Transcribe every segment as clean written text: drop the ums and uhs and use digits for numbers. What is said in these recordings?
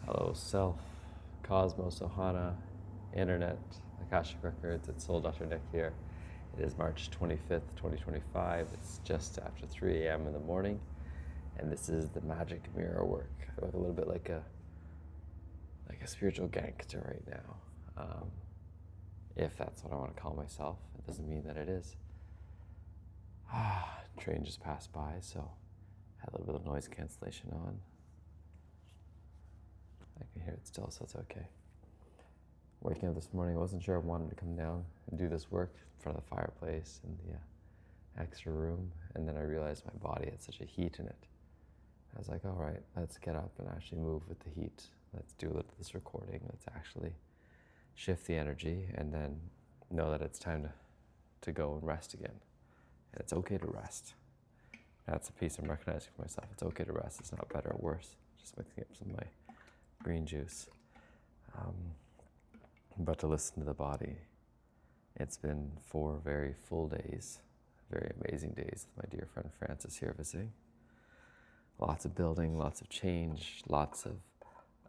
Hello, Self, Cosmos, Ohana, Internet, Akashic Records. It's Soul Dr. Nick here. It is March 25th, 2025. It's just after 3 a.m. in the morning, and this is the Magic Mirror work. I look a little bit like a spiritual gangster right now. If that's what I want to call myself, it doesn't mean that it is. Train just passed by, so I had a little bit of noise cancellation on. I can hear it still, so it's okay. Waking up this morning, I wasn't sure I wanted to come down and do this work in front of the fireplace in the extra room, and then I realized my body had such a heat in it. I was like, all right, let's get up and actually move with the heat. Let's do this recording. Let's actually shift the energy and then know that it's time to go and rest again. And it's okay to rest. That's a piece I'm recognizing for myself. It's okay to rest. It's not better or worse. Just mixing up some of my green juice. But to listen to the body. It's been 4 very full days, very amazing days with my dear friend Francis here visiting. Lots of building, lots of change, lots of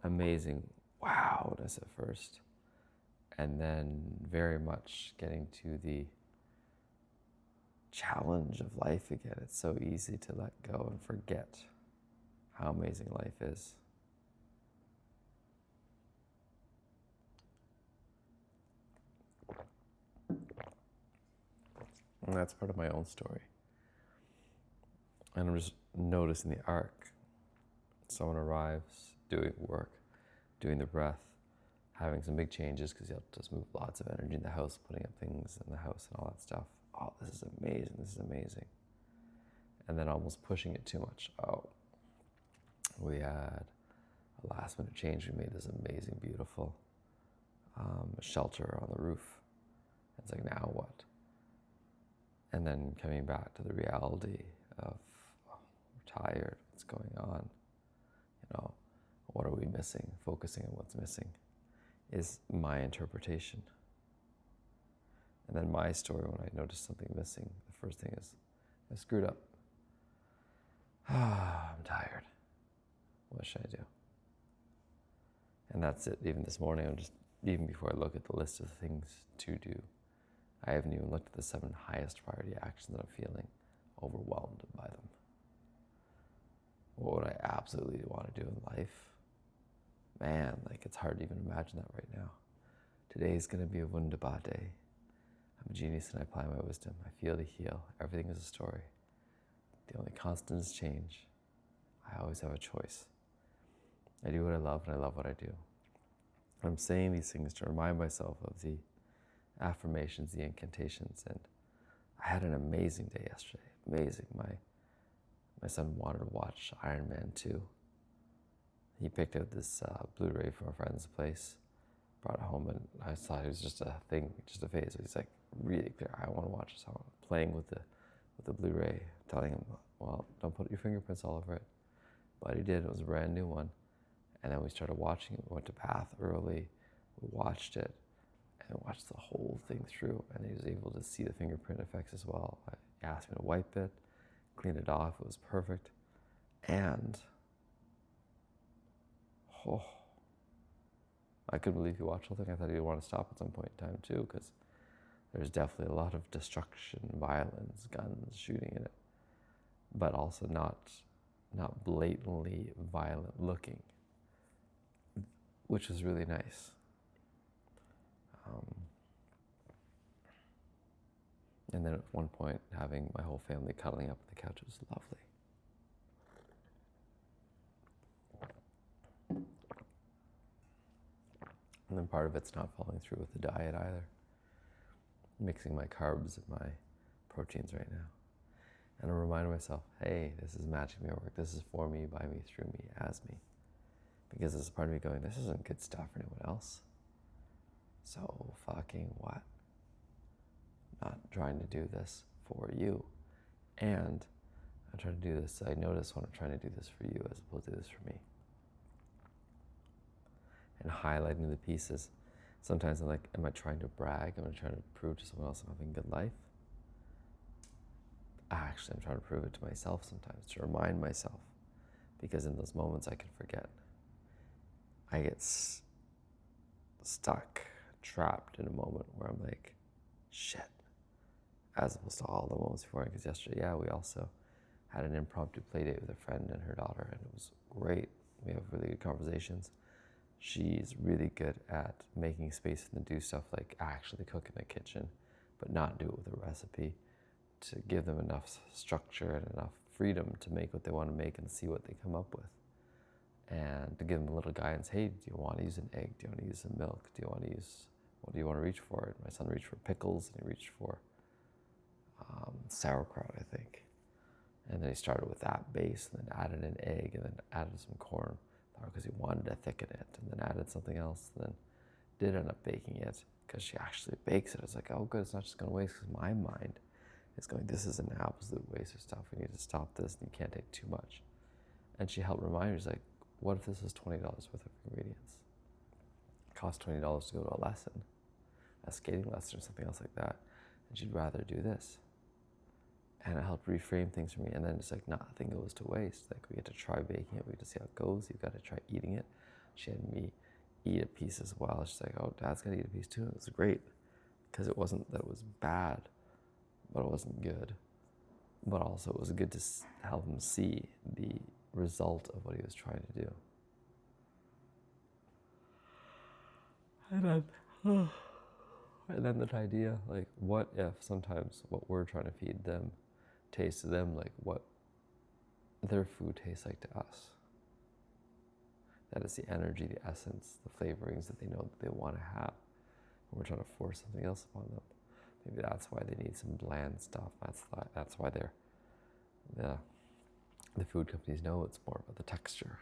amazing wowness at first. And then very much getting to the challenge of life again. It's so easy to let go and forget how amazing life is. And that's part of my own story. And I'm just noticing the arc. Someone arrives, doing work, doing the breath, having some big changes because you have to just move lots of energy in the house, putting up things in the house and all that stuff. Oh, this is amazing, this is amazing. And then almost pushing it too much. Oh, we had a last minute change. We made this amazing, beautiful shelter on the roof. It's like, now what? And then coming back to the reality of, we're tired, what's going on? What are we missing? Focusing on what's missing is my interpretation. And then my story, when I notice something missing, the first thing is, I screwed up. I'm tired. What should I do? And that's it. Even this morning, even before I look at the list of things to do, I haven't even looked at the 7 highest priority actions that I'm feeling overwhelmed by them. What would I absolutely want to do in life? Man, it's hard to even imagine that right now. Today is going to be a wunderbar day. I'm a genius and I apply my wisdom. I feel to heal. Everything is a story. The only constant is change. I always have a choice. I do what I love and I love what I do. I'm saying these things to remind myself of the affirmations, the incantations, and I had an amazing day yesterday. Amazing. My son wanted to watch Iron Man 2. He picked out this Blu-ray from a friend's place, brought it home, and I thought it was just a thing, just a phase. He's like, really clear, I want to watch this. I'm playing with the Blu-ray, telling him, well, don't put your fingerprints all over it. But he did. It was a brand new one. And then we started watching it. We went to bath early. We watched it and watched the whole thing through. And he was able to see the fingerprint effects as well. He asked me to wipe it, clean it off. It was perfect. And I couldn't believe he watched the whole thing. I thought he'd want to stop at some point in time too, because there's definitely a lot of destruction, violence, guns, shooting in it, but also not blatantly violent looking, which was really nice. And then at one point, having my whole family cuddling up on the couch was lovely. And then part of it's not following through with the diet either. Mixing my carbs and my proteins right now. And I'm reminding myself, hey, this is Magic Mirror work. This is for me, by me, through me, as me. Because there's a part of me going, this isn't good stuff for anyone else. So fucking what? Not trying to do this for you. And I'm trying to do this. I notice when I'm trying to do this for you as opposed to this for me. And highlighting the pieces. Sometimes I'm like, am I trying to brag? Am I trying to prove to someone else I'm having a good life? Actually, I'm trying to prove it to myself sometimes, to remind myself. Because in those moments I can forget. I get stuck, trapped in a moment where I'm like, shit, as opposed to all the moments before. Because yesterday, yeah, we also had an impromptu play date with a friend and her daughter, and it was great. We have really good conversations. She's really good at making space for them to do stuff like actually cook in the kitchen, but not do it with a recipe, to give them enough structure and enough freedom to make what they want to make and see what they come up with. And to give them a little guidance. Hey, do you want to use an egg? Do you want to use some milk? Do you want to use, what do you want to reach for? And my son reached for pickles, and he reached for sauerkraut, I think. And then he started with that base, and then added an egg, and then added some corn because he wanted to thicken it, and then added something else, and then did end up baking it because she actually bakes it. I was like, oh good, it's not just going to waste, because my mind is going, this is an absolute waste of stuff. We need to stop this, and you can't take too much. And she helped remind me, she's like, what if this is $20 worth of ingredients? It costs $20 to go to a lesson, a skating lesson or something else like that, and she'd rather do this. And it helped reframe things for me. And then it's like, nothing goes to waste. Like, we get to try baking it. We get to see how it goes. You've got to try eating it. She had me eat a piece as well. She's like, oh, Dad's got to eat a piece too. And it was great, because it wasn't that it was bad, but it wasn't good. But also it was good to help him see the result of what he was trying to do. And then that idea, like, what if sometimes what we're trying to feed them tastes to them like what their food tastes like to us? That is the energy, the essence, the flavorings that they know that they want to have. And we're trying to force something else upon them. Maybe that's why they need some bland stuff. That's why the food companies know it's more about the texture.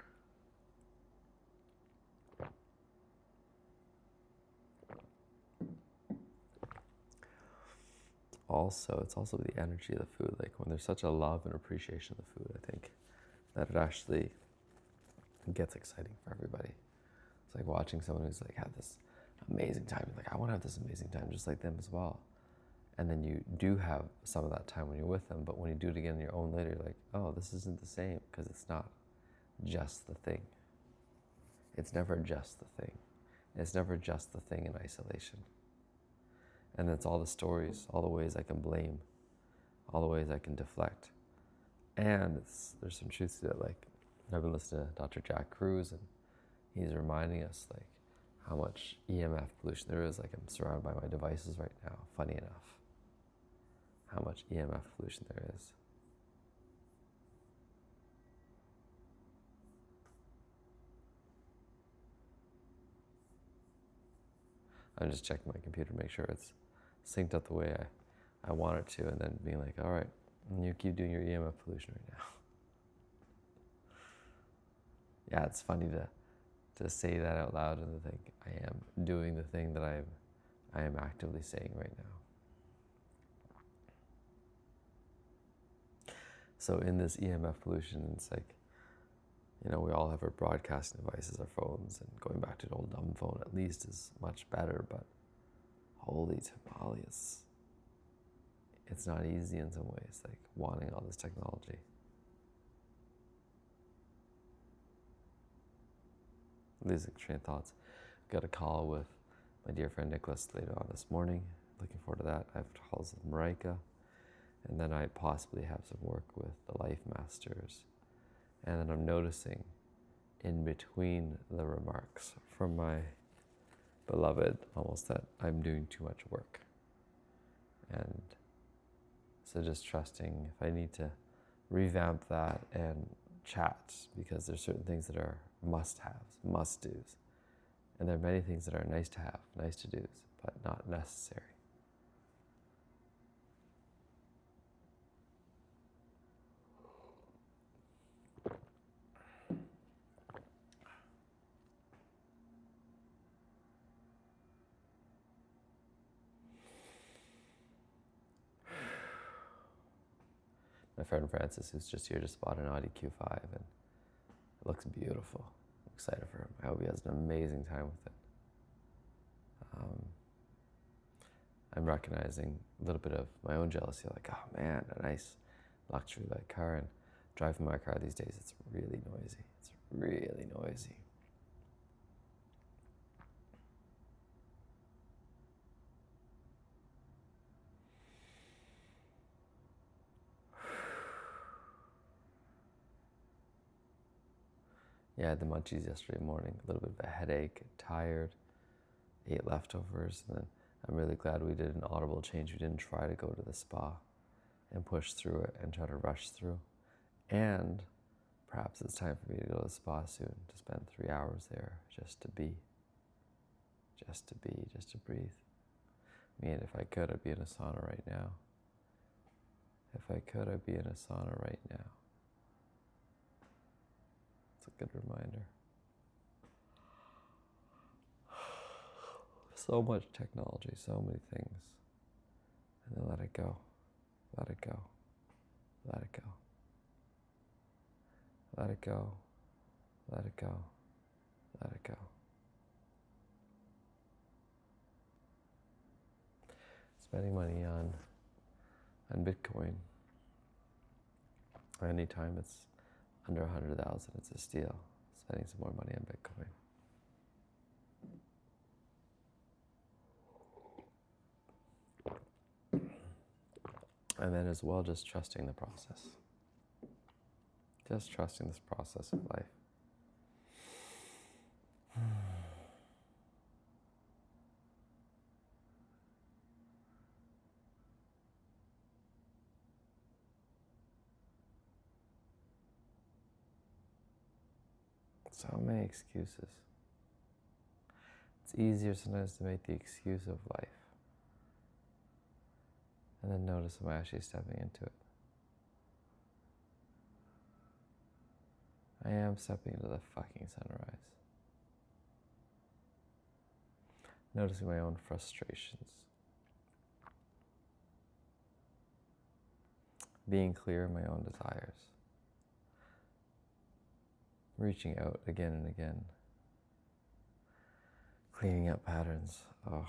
It's also the energy of the food. Like, when there's such a love and appreciation of the food, I think that it actually gets exciting for everybody. It's like watching someone who's like had this amazing time. You're like, I want to have this amazing time just like them as well. And then you do have some of that time when you're with them, but when you do it again on your own later, you're like, oh, this isn't the same, because it's not just the thing. It's never just the thing. It's never just the thing in isolation. And it's all the stories, all the ways I can blame, all the ways I can deflect. And there's some truth to it. Like, I've been listening to Dr. Jack Kruse, and he's reminding us like how much EMF pollution there is. Like, I'm surrounded by my devices right now, funny enough, how much EMF pollution there is. I'm just checking my computer to make sure it's synced up the way I want it to, and then being like, all right, you keep doing your EMF pollution right now. Yeah, it's funny to say that out loud and to think I am doing the thing that I am actively saying right now. So in this EMF pollution, it's like, you know, we all have our broadcasting devices, our phones, and going back to an old dumb phone at least is much better, but holy tamale, it's not easy in some ways, like wanting all this technology. These are train of thoughts. Got a call with my dear friend Nicholas later on this morning. Looking forward to that. I have calls with Marika, and then I possibly have some work with the Life Masters. And then I'm noticing in between the remarks from my beloved almost that I'm doing too much work. And so just trusting if I need to revamp that and chat, because there's certain things that are must-haves, must-dos. And there are many things that are nice to have, nice to do's, but not necessary. My friend Francis, who's just here, just bought an Audi Q5, and it looks beautiful. I'm excited for him. I hope he has an amazing time with it. I'm recognizing a little bit of my own jealousy, like, oh man, a nice luxury-like car. And driving my car these days, it's really noisy. It's really noisy. Yeah, I had the munchies yesterday morning, a little bit of a headache, tired, ate leftovers, and then I'm really glad we did an audible change. We didn't try to go to the spa and push through it and try to rush through. And perhaps it's time for me to go to the spa soon, to spend 3 hours there just to be, just to breathe. I mean, if I could, I'd be in a sauna right now. If I could, I'd be in a sauna right now. It's a good reminder. So much technology, so many things. And then let it go. Let it go. Let it go. Let it go. Let it go. Let it go. Spending money on Bitcoin. Anytime it's under 100,000, it's a steal. Spending some more money on Bitcoin. And then as well, just trusting the process. Just trusting this process of life. So many excuses. It's easier sometimes to make the excuse of life and then notice, am I actually stepping into it? I am stepping into the fucking sunrise. Noticing my own frustrations. Being clear in my own desires. Reaching out again and again. Cleaning up patterns. Oh.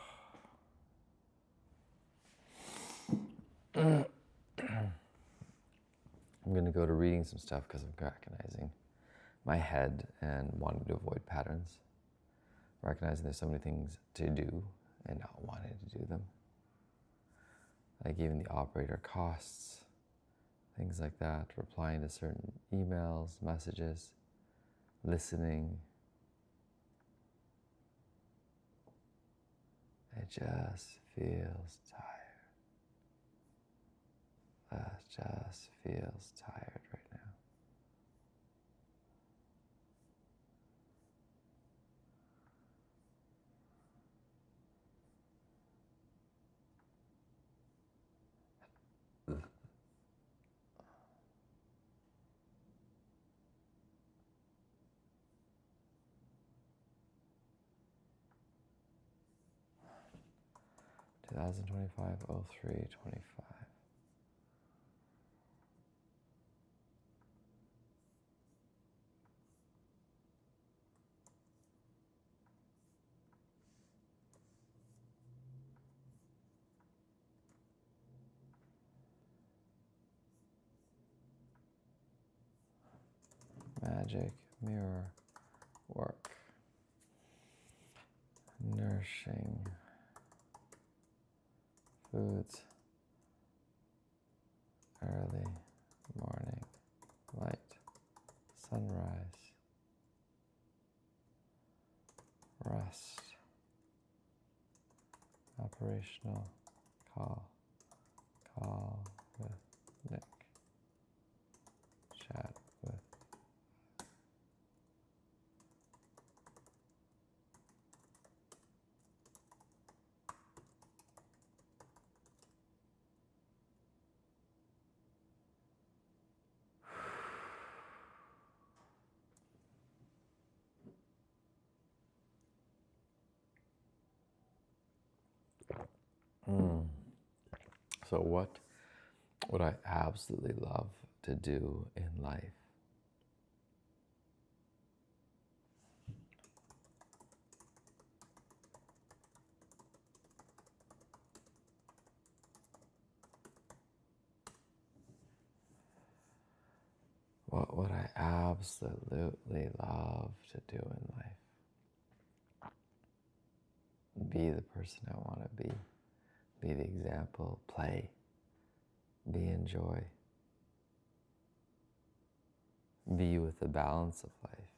I'm going to go to reading some stuff because I'm recognizing my head and wanting to avoid patterns. Recognizing there's so many things to do and not wanting to do them. Like even the operator costs, things like that, replying to certain emails, messages, listening. It just feels tired. It just feels tired right now. Oh, 03/25. Magic mirror work. Nourishing foods. Early morning light. Sunrise. Rest. Operational call. Call with Nick. Chat with. So what would I absolutely love to do in life? What would I absolutely love to do in life? Be the person I want to be. Be the example. Play. Be in joy. Be with the balance of life.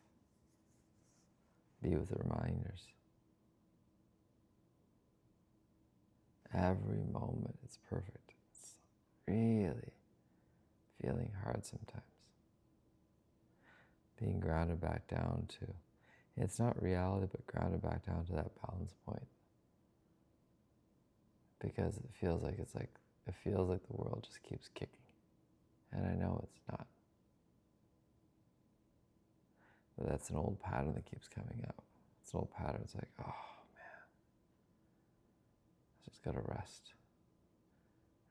be with the reminders. Every moment it's perfect. It's really feeling hard sometimes. Being grounded back down to, it's not reality, but grounded back down to that balance point. Because it feels like the world just keeps kicking. And I know it's not. But that's an old pattern that keeps coming up. It's an old pattern. It's like, oh man, I just gotta rest.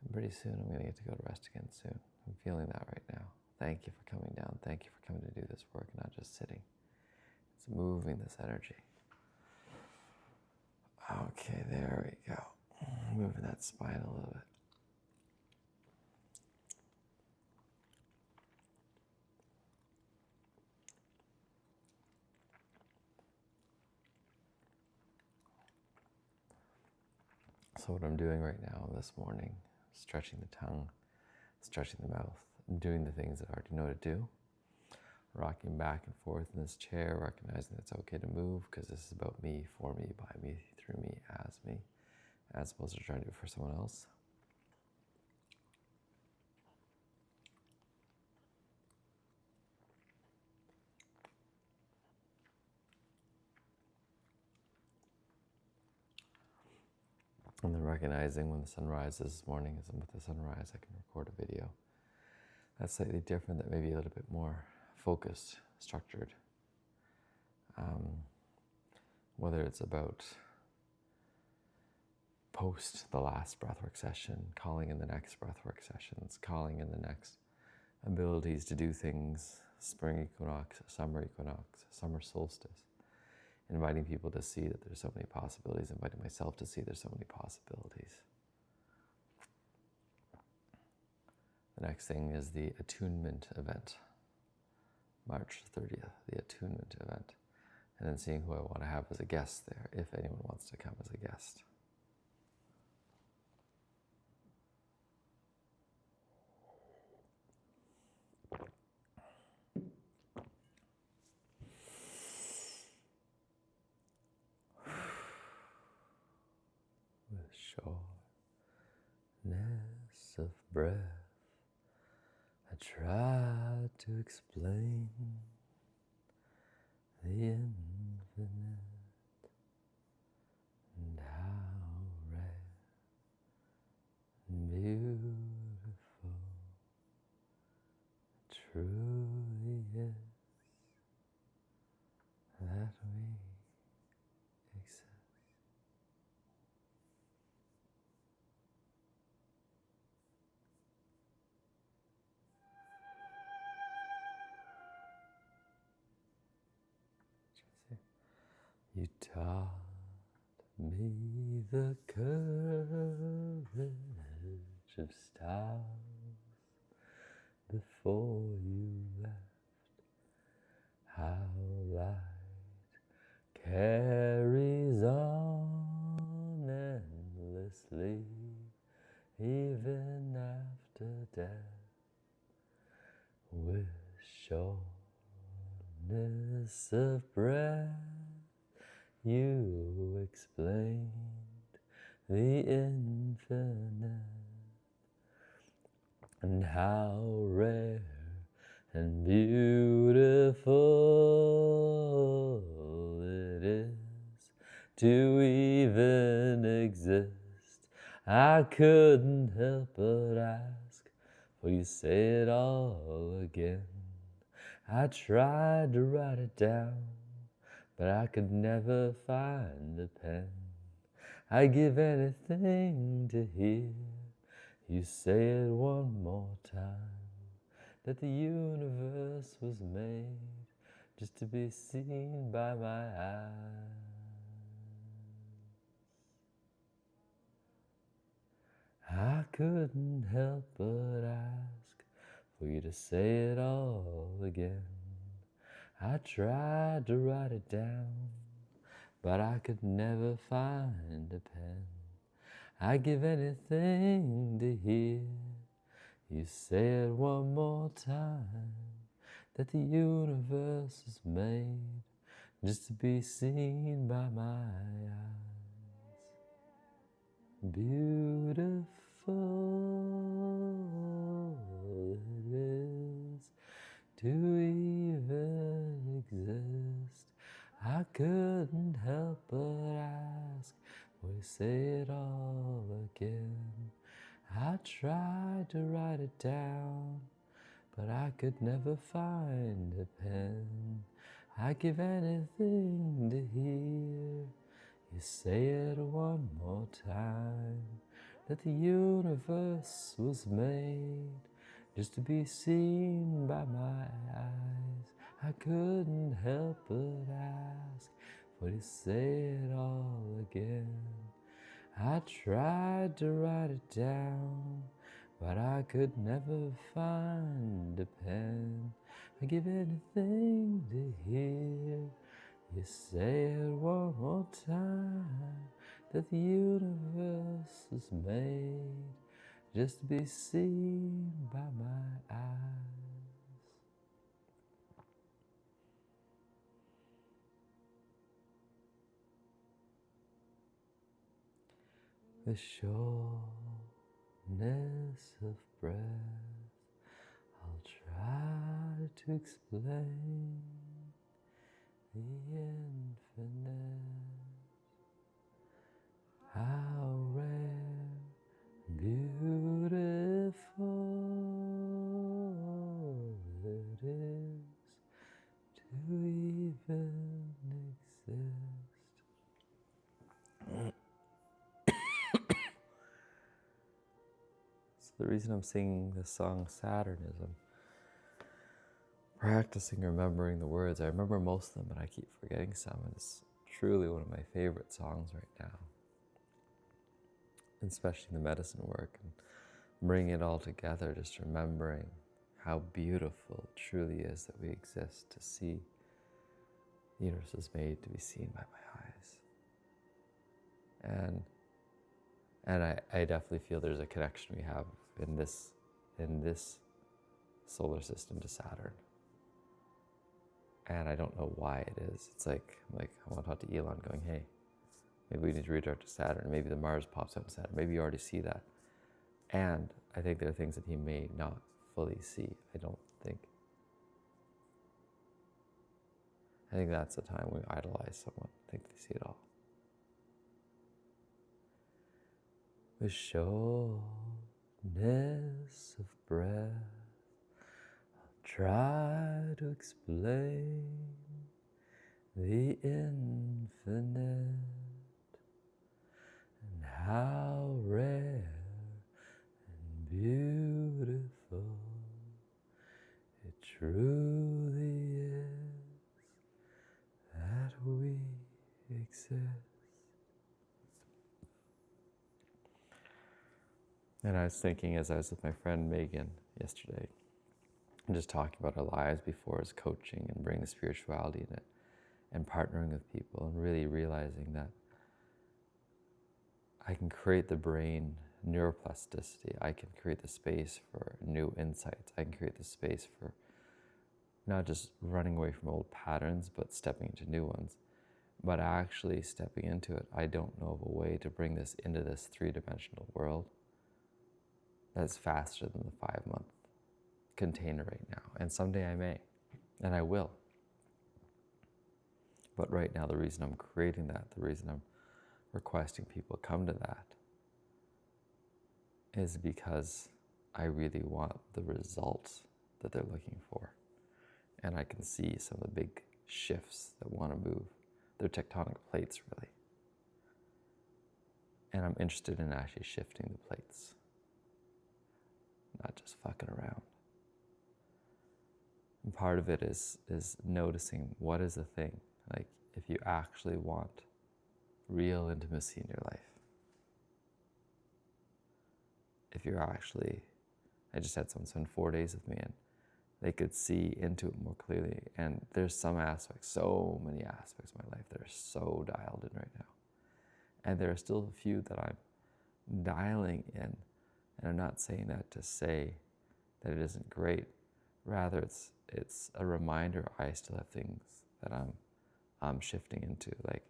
And pretty soon I'm gonna get to go to rest again soon. I'm feeling that right now. Thank you for coming down. Thank you for coming to do this work and not just sitting. It's moving this energy. Okay, there we go. Moving that spine a little bit. So what I'm doing right now this morning, stretching the tongue, stretching the mouth, and doing the things that I already know to do. Rocking back and forth in this chair, recognizing it's okay to move because this is about me, for me, by me, through me, as opposed to trying to do it for someone else. And then recognizing when the sun rises this morning, as I'm with the sunrise, I can record a video. That's slightly different, that may be a little bit more focused, structured. Whether it's about post the last breathwork session, calling in the next breathwork sessions, calling in the next abilities to do things, spring equinox, summer solstice, inviting people to see that there's so many possibilities, inviting myself to see there's so many possibilities. The next thing is the attunement event, March 30th, the attunement event, and then seeing who I want to have as a guest there, if anyone wants to come as a guest. With shortness of breath, I tried to explain the infinite and how rare and beautiful it truly is that we exist. You taught me the courage of stars before you left, how light carries on endlessly, even after death, with shortness of breath. You explained the infinite and how rare and beautiful it is to even exist. I couldn't help but ask, for you say it all again. I tried to write it down, but I could never find a pen. I'd give anything to hear you say it one more time, that the universe was made just to be seen by my eyes. I couldn't help but ask for you to say it all again. I tried to write it down, but I could never find a pen. I'd give anything to hear you say it one more time, that the universe is made just to be seen by my eyes. Beautiful it is to even exist. I couldn't help but ask, will you say it all again? I tried to write it down, but I could never find a pen. I'd give anything to hear you say it one more time, that the universe was made just to be seen by my eyes. I couldn't help but ask, would you say it all again? I tried to write it down, but I could never find a pen. I'd give anything to hear you say it one more time, that the universe was made just to be seen by my eyes. The shortness of breath, I'll try to explain the infinite, how rare, beautiful it is to even exist. So the reason I'm singing this song Saturn is I'm practicing remembering the words. I remember most of them, but I keep forgetting some, and it's truly one of my favorite songs right now, especially the medicine work and bringing it all together, just remembering how beautiful it truly is that we exist, to see the universe was made to be seen by my eyes. And I definitely feel there's a connection we have in this solar system to Saturn. And I don't know why it is. It's like, I want to talk to Elon going, hey, maybe we need to redirect to Saturn. Maybe the Mars pops out in Saturn. Maybe you already see that. And I think there are things that he may not fully see. I think that's the time we idolize someone, think they see it all. The shortness of breath, I'll try to explain the infinite, and how rare and beautiful it truly is that we exist. And I was thinking, as I was with my friend Megan yesterday, just talking about our lives before as coaching and bringing spirituality in it and partnering with people, and really realizing that I can create the brain neuroplasticity. I can create the space for new insights. I can create the space for not just running away from old patterns, but stepping into new ones. But actually stepping into it, I don't know of a way to bring this into this three-dimensional world that's faster than the 5-month container right now. And someday I may, and I will. But right now, the reason I'm creating that, the reason I'm requesting people come to that, is because I really want the results that they're looking for. And I can see some of the big shifts that want to move. They're tectonic plates, really. And I'm interested in actually shifting the plates, not just fucking around. And part of it is noticing what is the thing. Like, if you actually want real intimacy in your life, if you're actually, I just had someone spend 4 days with me and they could see into it more clearly. And there's some aspects, so many aspects of my life that are so dialed in right now. And there are still a few that I'm dialing in. And I'm not saying that to say that it isn't great. Rather, it's a reminder I still have things that I'm I'm shifting into, like,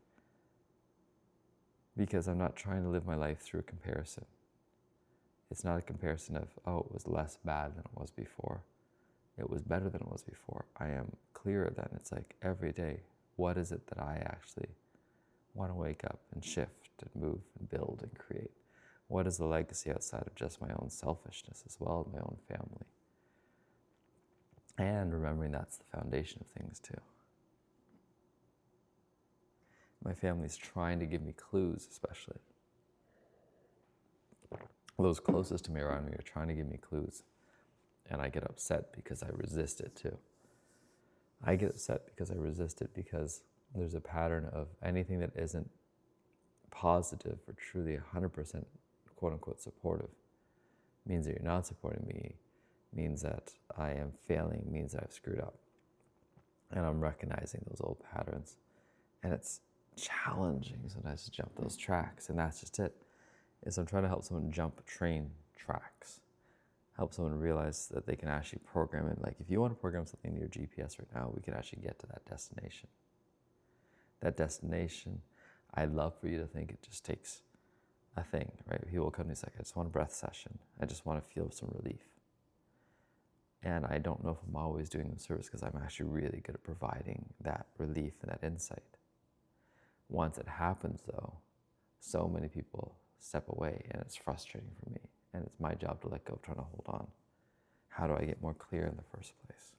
because I'm not trying to live my life through a comparison. It's not a comparison of, oh, it was less bad than it was before. It was better than it was before. I am clearer then. It's like every day, what is it that I actually want to wake up and shift and move and build and create? What is the legacy outside of just my own selfishness as well as my own family? And remembering that's the foundation of things too. My family's trying to give me clues, especially. Those closest to me around me are trying to give me clues. And I get upset because I resist it too. I get upset because I resist it because there's a pattern of anything that isn't positive or truly 100% quote unquote supportive means that you're not supporting me, means that I am failing, means that I've screwed up. And I'm recognizing those old patterns. And it's challenging sometimes to jump those tracks. And that's just it. Is I'm trying to help someone jump train tracks. Help someone realize that they can actually program it. Like if you want to program something in your GPS right now, we can actually get to that destination. That destination, I'd love for you to think it just takes a thing, right? People come to me and say, I just want a breath session. I just want to feel some relief. And I don't know if I'm always doing them service because I'm actually really good at providing that relief and that insight. Once it happens though, so many people step away and it's frustrating for me. And it's my job to let go of trying to hold on. How do I get more clear in the first place?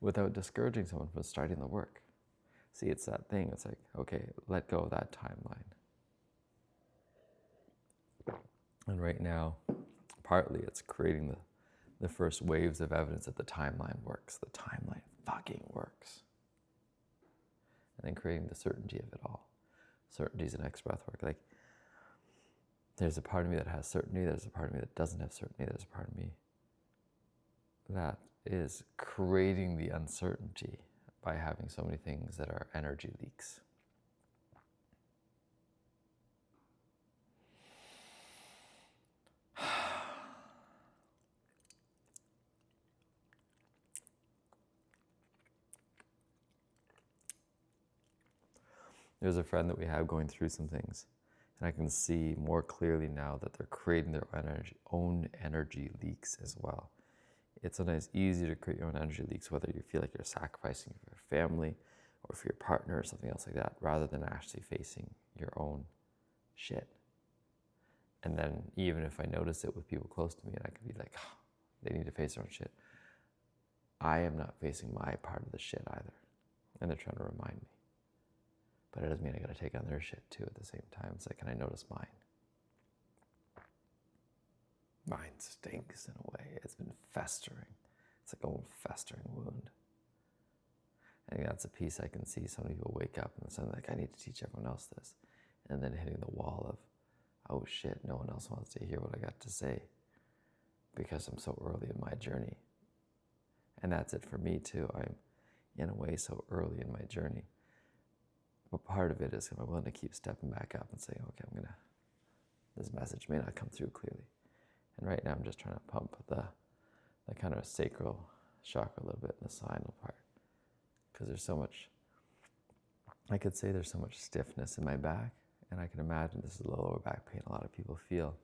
Without discouraging someone from starting the work. See, it's that thing. It's like, okay, let go of that timeline. And right now, partly it's creating the first waves of evidence that the timeline works. The timeline fucking works. And then creating the certainty of it all. Certainty is the next breath work. Like, there's a part of me that has certainty. There's a part of me that doesn't have certainty. There's a part of me that is creating the uncertainty by having so many things that are energy leaks. There's a friend that we have going through some things, and I can see more clearly now that they're creating their own energy leaks as well. It's sometimes easier to create your own energy leaks, whether you feel like you're sacrificing for your family or for your partner or something else like that, rather than actually facing your own shit. And then even if I notice it with people close to me, and I can be like, oh, they need to face their own shit, I am not facing my part of the shit either. And they're trying to remind me. But it doesn't mean I gotta take on their shit too at the same time. It's like, can I notice mine? Mine stinks in a way. It's been festering. It's like an old festering wound. I think that's a piece I can see. Some people wake up and suddenly like, I need to teach everyone else this. And then hitting the wall of, oh shit, no one else wants to hear what I got to say because I'm so early in my journey. And that's it for me too. I'm in a way so early in my journey. But part of it is I'm willing to keep stepping back up and saying, okay, this message may not come through clearly. And right now I'm just trying to pump the kind of sacral chakra a little bit in the sinus part. Because there's so much, I could say there's so much stiffness in my back, and I can imagine this is the lower back pain a lot of people feel.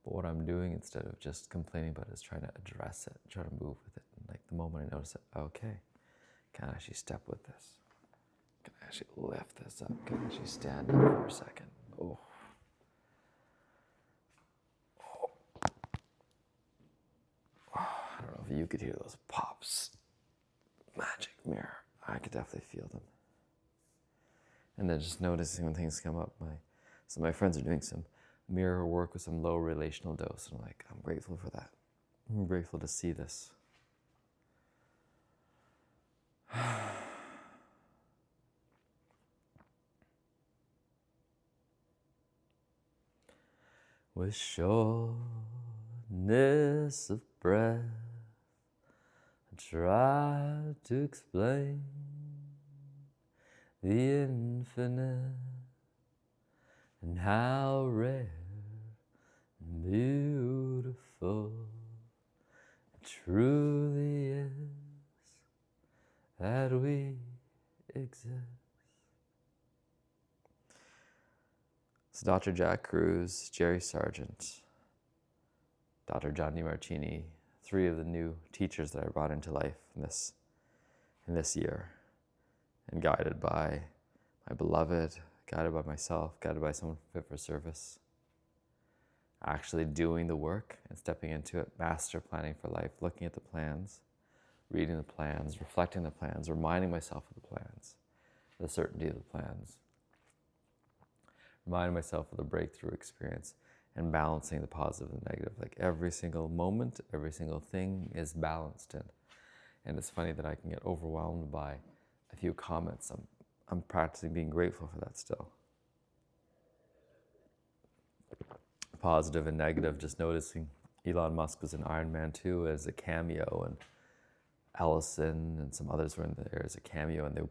But what I'm doing instead of just complaining about it is trying to address it, try to move with it. And like the moment I notice it, okay, can I actually step with this? Can I actually lift this up? Can I actually stand up for a second? Oh. I don't know if you could hear those pops. Magic mirror. I could definitely feel them. And then just noticing when things come up. So my friends are doing some mirror work with some low relational dose. And I'm like, I'm grateful for that. I'm grateful to see this. With shortness of breath, I try to explain the infinite and how rare and beautiful it truly is that we exists. So Dr. Jack Cruz, Jerry Sargent, Dr. John DeMartini, 3 of the new teachers that I brought into life in this year, and guided by my beloved, guided by myself, guided by someone fit for service, actually doing the work and stepping into it, master planning for life, looking at the plans, reading the plans, reflecting the plans, reminding myself of the plans, the certainty of the plans, reminding myself of the breakthrough experience, and balancing the positive and the negative. Like every single moment, every single thing is balanced in. And it's funny that I can get overwhelmed by a few comments. I'm practicing being grateful for that still. Positive and negative, just noticing Elon Musk was in Iron Man 2 as a cameo, and Ellison and some others were in there as a cameo, and they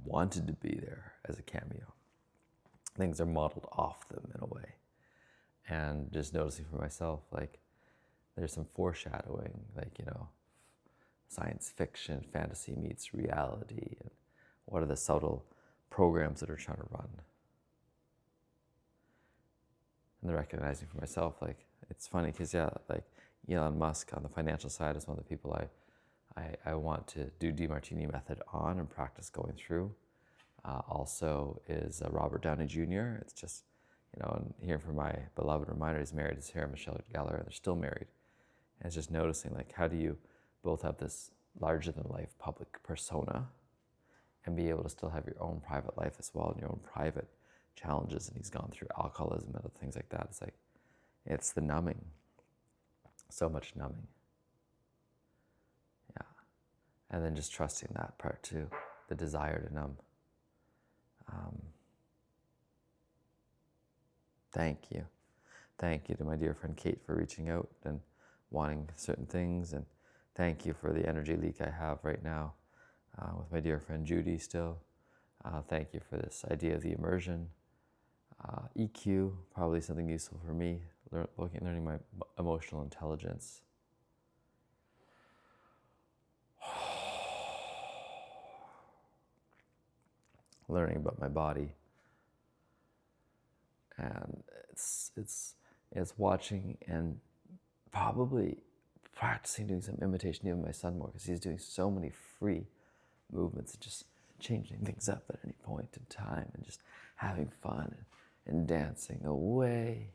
wanted to be there as a cameo. Things are modeled off them in a way. And just noticing for myself, like, there's some foreshadowing, like, science fiction, fantasy meets reality, and what are the subtle programs that are trying to run. And then recognizing for myself, like, it's funny because, like Elon Musk on the financial side is one of the people I want to do DeMartini method on and practice going through. Also is Robert Downey Jr. It's just, and hearing from my beloved reminder, he's married to Sarah Michelle Gellar, and they're still married. And it's just noticing, like, how do you both have this larger than life public persona and be able to still have your own private life as well, and your own private challenges. And he's gone through alcoholism and other things like that. It's like, it's the numbing. So much numbing. Yeah. And then just trusting that part too, the desire to numb. Thank you. Thank you to my dear friend Kate for reaching out and wanting certain things. And thank you for the energy leak I have right now with my dear friend Judy still. Thank you for this idea of the immersion. EQ, probably something useful for me, learning my emotional intelligence. Learning about my body. And it's watching and probably practicing doing some imitation even of my son more, because he's doing so many free movements and just changing things up at any point in time and just having fun and dancing away.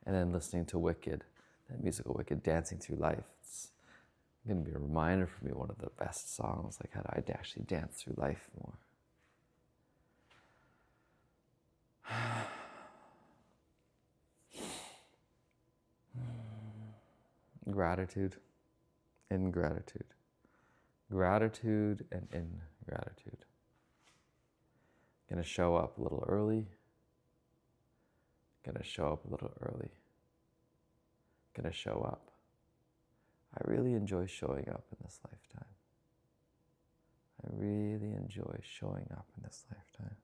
And then listening to Wicked, that musical Wicked, Dancing Through Life. It's going to be a reminder for me, one of the best songs, like how do I actually dance through life more. Gratitude, ingratitude. Gratitude and ingratitude. Gonna show up a little early. Gonna show up a little early. Gonna show up. I really enjoy showing up in this lifetime. I really enjoy showing up in this lifetime.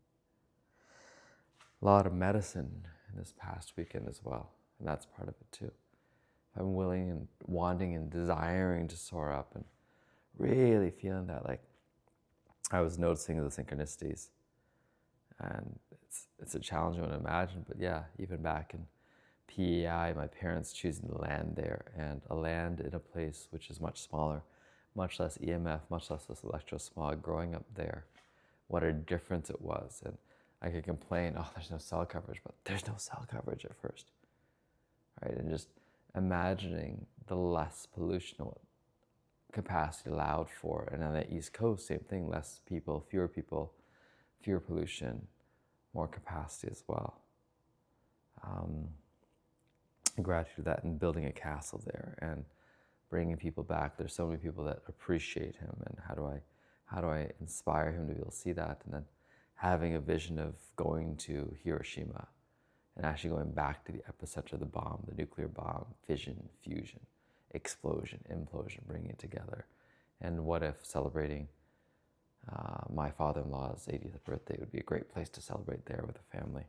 A lot of medicine in this past weekend as well, and that's part of it too. I'm willing and wanting and desiring to soar up and really feeling that, like, I was noticing the synchronicities. And it's a challenging one to imagine, but yeah, even back in PEI, my parents choosing to land there, and a land in a place which is much smaller, much less EMF, much less this electrosmog, growing up there, what a difference it was. And I could complain, oh, there's no cell coverage, but there's no cell coverage at first, right? And just imagining the less pollution, what capacity allowed for. And on the East Coast, same thing, less people, fewer pollution, more capacity as well. Gratitude to that, and building a castle there and bringing people back. There's so many people that appreciate him, and how do I inspire him to be able to see that? And then having a vision of going to Hiroshima and actually going back to the epicenter of the bomb, the nuclear bomb, fission, fusion, explosion, implosion, bringing it together. And what if celebrating my father-in-law's 80th birthday would be a great place to celebrate there with the family.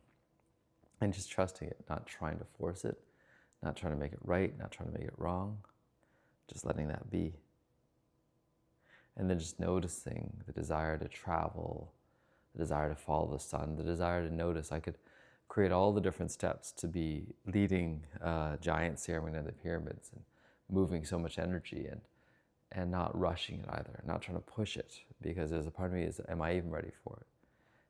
And just trusting it, not trying to force it, not trying to make it right, not trying to make it wrong, just letting that be. And then just noticing the desire to travel, the desire to follow the sun, the desire to notice. I could create all the different steps to be leading a giant ceremony of the pyramids and moving so much energy and not rushing it either, not trying to push it, because there's a part of me is, am I even ready for it?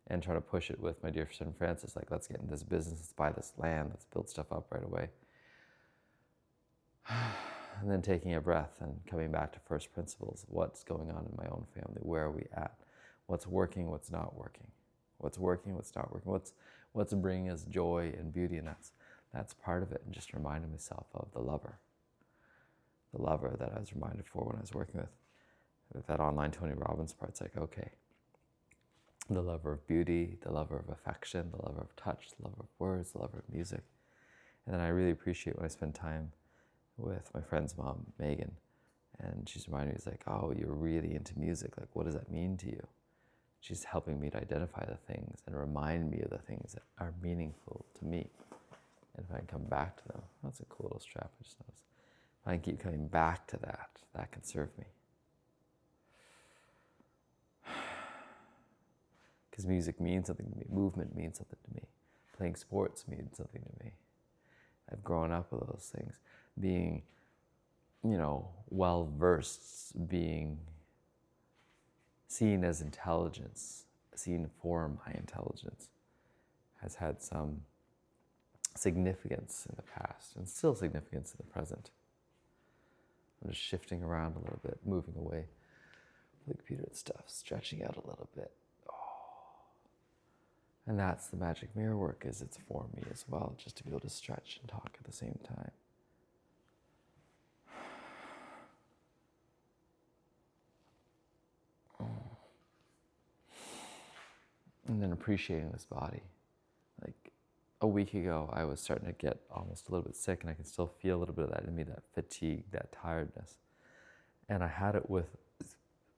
And trying to push it with my dear friend Francis, like, let's get in this business, let's buy this land, let's build stuff up right away. And then taking a breath and coming back to first principles. What's going on in my own family? Where are we at? What's working, what's not working? What's working, what's not working? What's bringing us joy and beauty? And that's part of it. And just reminding myself of the lover that I was reminded for when I was working with that online Tony Robbins part. It's like, okay, the lover of beauty, the lover of affection, the lover of touch, the lover of words, the lover of music. And then I really appreciate when I spend time with my friend's mom, Megan, and she's reminding me, it's like, oh, you're really into music. Like, what does that mean to you? She's helping me to identify the things and remind me of the things that are meaningful to me. And if I can come back to them, that's a cool little strap I just noticed. If I can keep coming back to that, that can serve me. Because music means something to me, movement means something to me, playing sports means something to me. I've grown up with those things. Being, well-versed, being seen as intelligence, seen for my intelligence, has had some significance in the past and still significance in the present. I'm just shifting around a little bit, moving away from the computer and stuff, stretching out a little bit. And that's the magic mirror work, is it's for me as well, just to be able to stretch and talk at the same time. And then appreciating this body. Like a week ago, I was starting to get almost a little bit sick, and I can still feel a little bit of that in me, that fatigue, that tiredness. And I had it with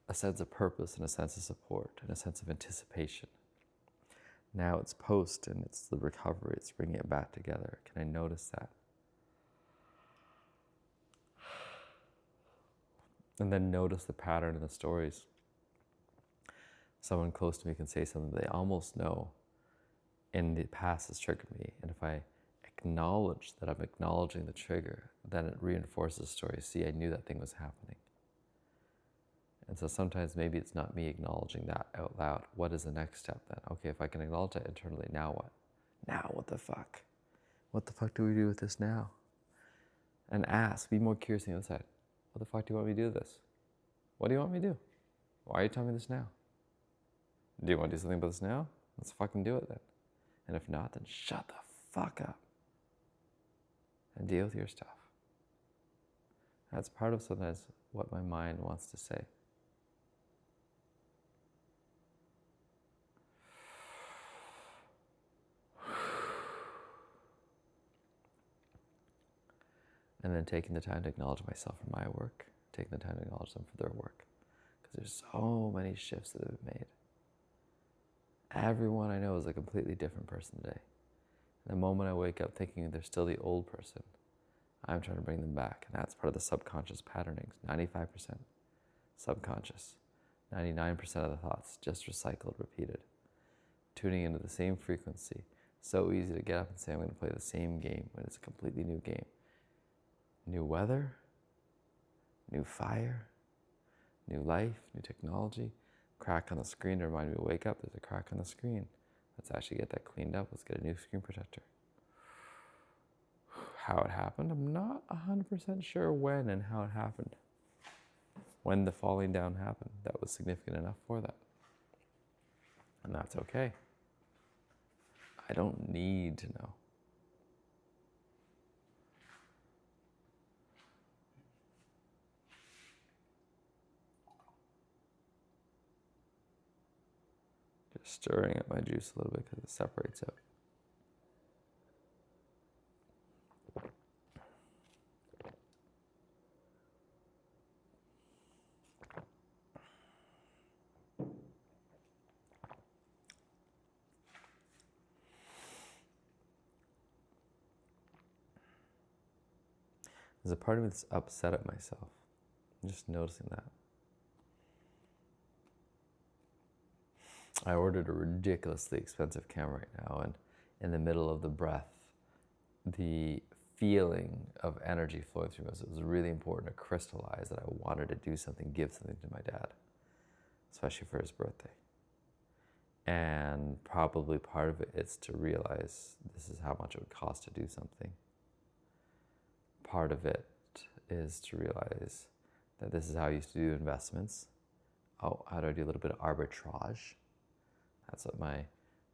a sense of purpose and a sense of support and a sense of anticipation. Now it's post and it's the recovery, it's bringing it back together. Can I notice that? And then notice the pattern in the stories. Someone close to me can say something they almost know in the past has triggered me. And if I acknowledge that I'm acknowledging the trigger, then it reinforces the story. See, I knew that thing was happening. And so sometimes maybe it's not me acknowledging that out loud. What is the next step then? Okay, if I can acknowledge that internally, now what? Now what the fuck? What the fuck do we do with this now? And ask, be more curious on the other side. What the fuck do you want me to do with this? What do you want me to do? Why are you telling me this now? Do you want to do something about this now? Let's fucking do it then. And if not, then shut the fuck up and deal with your stuff. That's part of sometimes what my mind wants to say. And then taking the time to acknowledge myself for my work, taking the time to acknowledge them for their work. Because there's so many shifts that have been made. Everyone I know is a completely different person today. And the moment I wake up thinking they're still the old person, I'm trying to bring them back. And that's part of the subconscious patternings. 95% subconscious. 99% of the thoughts just recycled, repeated. Tuning into the same frequency. So easy to get up and say, I'm going to play the same game when it's a completely new game. New weather, new fire, new life, new technology. Crack on the screen to remind me to wake up. There's a crack on the screen. Let's actually get that cleaned up. Let's get a new screen protector. How it happened, I'm not 100% sure when and how it happened. When the falling down happened, that was significant enough for that. And that's okay. I don't need to know. Just stirring up my juice a little bit because it separates out. There's a part of me that's upset at myself. I'm just noticing that. I ordered a ridiculously expensive camera right now, and in the middle of the breath, the feeling of energy flowing through us, it was really important to crystallize that I wanted to do something, give something to my dad, especially for his birthday. And probably part of it is to realize this is how much it would cost to do something. Part of it is to realize that this is how I used to do investments. Oh, how do I do a little bit of arbitrage? That's what my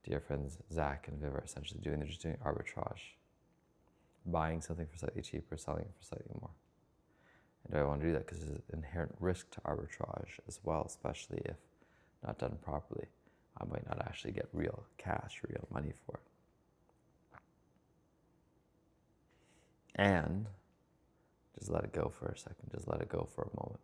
dear friends Zach and Viv are essentially doing. They're just doing arbitrage. Buying something for slightly cheaper, selling it for slightly more. And do I want to do that? Because there's an inherent risk to arbitrage as well, especially if not done properly. I might not actually get real cash, real money for it. And just let it go for a second. Just let it go for a moment.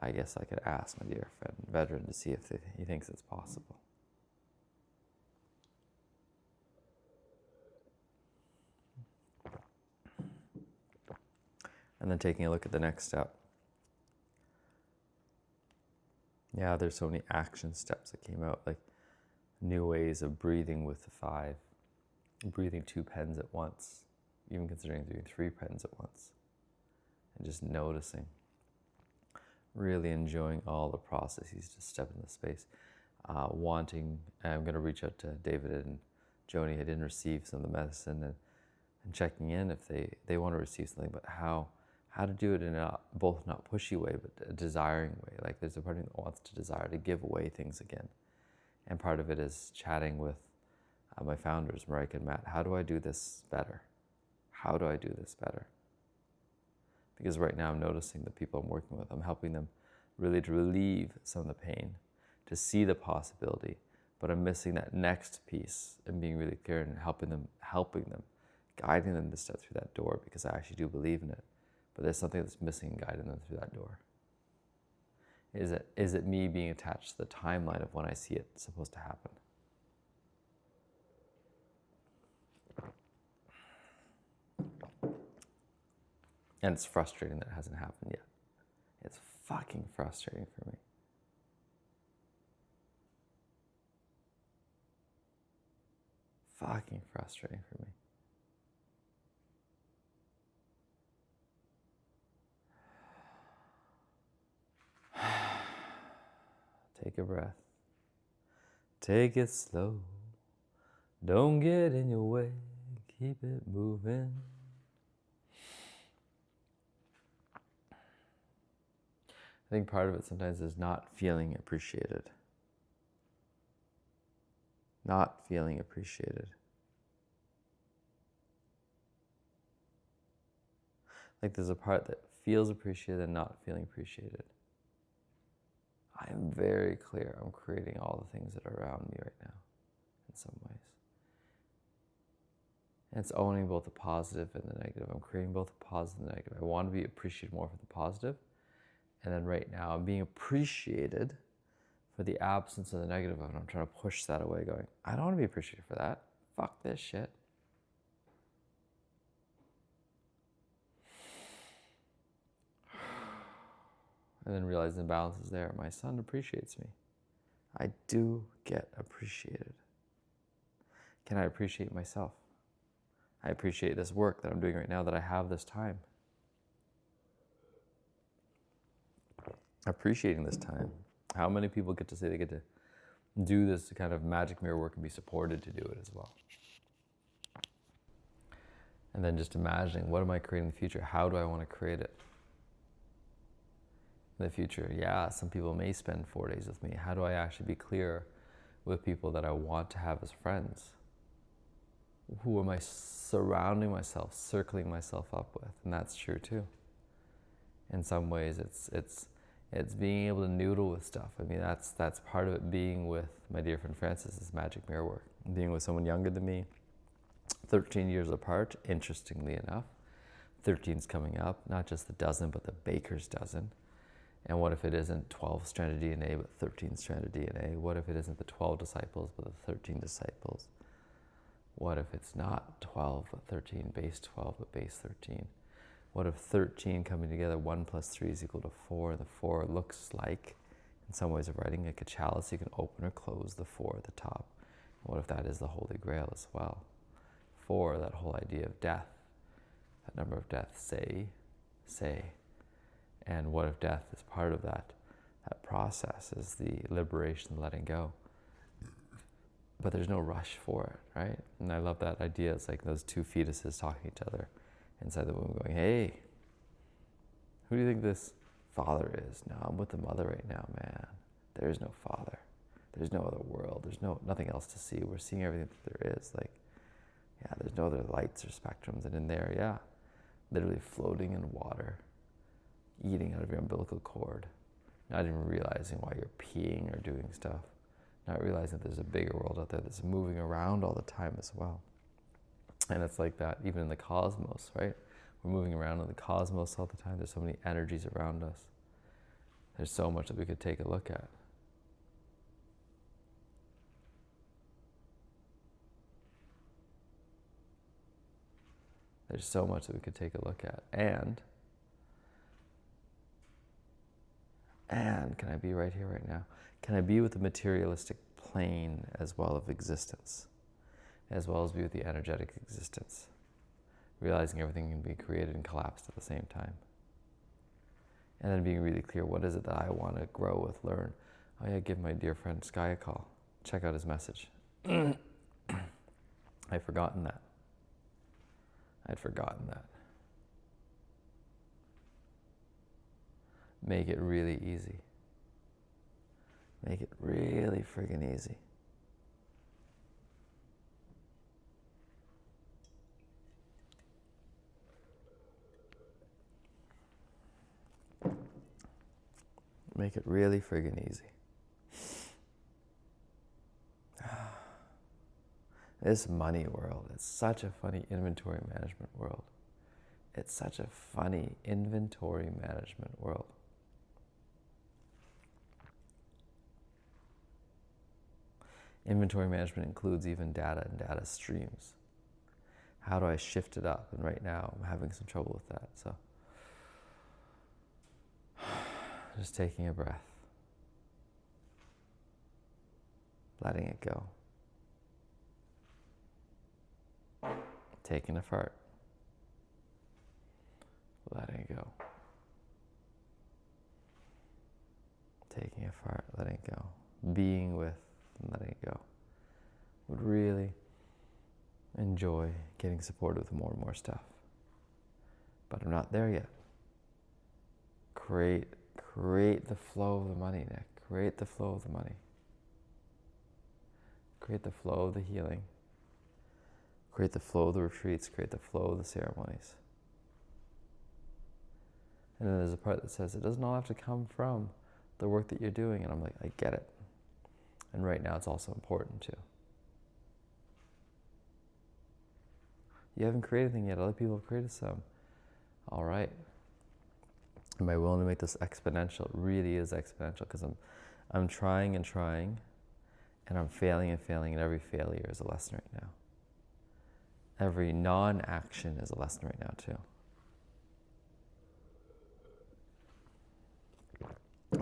I guess I could ask my dear friend Vedran to see if he thinks it's possible. And then taking a look at the next step. Yeah, there's so many action steps that came out, like new ways of breathing with the 5, breathing 2 pens at once, even considering doing 3 pens at once, and just noticing, really enjoying all the processes to step into space. I'm going to reach out to David and Joni. I didn't receive some of the medicine, and checking in if they want to receive something, but how to do it in a both not pushy way, but a desiring way. Like there's a part of me that wants to desire to give away things again. And part of it is chatting with my founders, Marika and Matt. How do I do this better? How do I do this better? Because right now I'm noticing the people I'm working with, I'm helping them really to relieve some of the pain, to see the possibility, but I'm missing that next piece and being really clear and helping them, guiding them to step through that door, because I actually do believe in it. But there's something that's missing guiding them through that door. Is it me being attached to the timeline of when I see it supposed to happen? And it's frustrating that it hasn't happened yet. It's fucking frustrating for me. Fucking frustrating for me. Take a breath. Take it slow. Don't get in your way. Keep it moving. I think part of it sometimes is not feeling appreciated. Not feeling appreciated. Like there's a part that feels appreciated and not feeling appreciated. I am very clear I'm creating all the things that are around me right now, in some ways. And it's owning both the positive and the negative. I'm creating both the positive and the negative. I want to be appreciated more for the positive. And then right now I'm being appreciated for the absence of the negative, and I'm trying to push that away, going, I don't want to be appreciated for that. Fuck this shit. And then realizing the balance is there. My son appreciates me. I do get appreciated. Can I appreciate myself? I appreciate this work that I'm doing right now, that I have this time. Appreciating this time. How many people get to say they get to do this kind of magic mirror work and be supported to do it as well? And then just imagining, what am I creating in the future? How do I want to create it? In the future, yeah, some people may spend 4 days with me. How do I actually be clear with people that I want to have as friends? Who am I surrounding myself, circling myself up with? And that's true too. In some ways, it's being able to noodle with stuff. I mean, that's part of it. Being with my dear friend Francis is magic mirror work. Being with someone younger than me, 13 years apart, interestingly enough. 13's coming up, not just the dozen, but the baker's dozen. And what if it isn't 12-stranded DNA, but 13-stranded DNA? What if it isn't the 12 disciples, but the 13 disciples? What if it's not 12, but 13, base 12, but base 13? What if 13 coming together, 1 plus 3 is equal to 4? The 4 looks like, in some ways of writing, like a chalice. You can open or close the 4 at the top. What if that is the Holy Grail as well? 4, that whole idea of death, that number of death, say. And what if death is part of that process, is the liberation, letting go. But there's no rush for it, right? And I love that idea. It's like those two fetuses talking to each other inside the womb going, hey, who do you think this father is? No, I'm with the mother right now, man. There is no father. There's no other world. There's nothing else to see. We're seeing everything that there is. Like, yeah, there's no other lights or spectrums. And in there, yeah, literally floating in water, eating out of your umbilical cord, not even realizing why you're peeing or doing stuff, not realizing that there's a bigger world out there that's moving around all the time as well. And it's like that even in the cosmos, right? We're moving around in the cosmos all the time. There's so many energies around us. There's so much that we could take a look at. There's so much that we could take a look at. And can I be right here, right now? Can I be with the materialistic plane as well of existence, as well as be with the energetic existence, realizing everything can be created and collapsed at the same time? And then being really clear, what is it that I want to grow with, learn? Oh yeah, give my dear friend Sky a call. Check out his message. I'd forgotten that. Make it really easy. Make it really friggin' easy. Make it really friggin' easy. This money world, it's such a funny inventory management world. It's such a funny inventory management world. Inventory management includes even data and data streams. How do I shift it up? And right now I'm having some trouble with that. So just taking a breath, letting it go, taking a fart, letting it go, taking a fart, letting it go, being with and letting it go. Would really enjoy getting supported with more and more stuff, but I'm not there yet. Create the flow of the money, Nick. Create the flow of the money. Create the flow of the healing. Create the flow of the retreats. Create the flow of the ceremonies. And then there's a part that says it doesn't all have to come from the work that you're doing. And I'm like, I get it. And right now it's also important too. You haven't created anything yet. Other people have created some. All right. Am I willing to make this exponential? It really is exponential, because I'm trying and trying, and I'm failing and failing, and every failure is a lesson right now. Every non-action is a lesson right now too.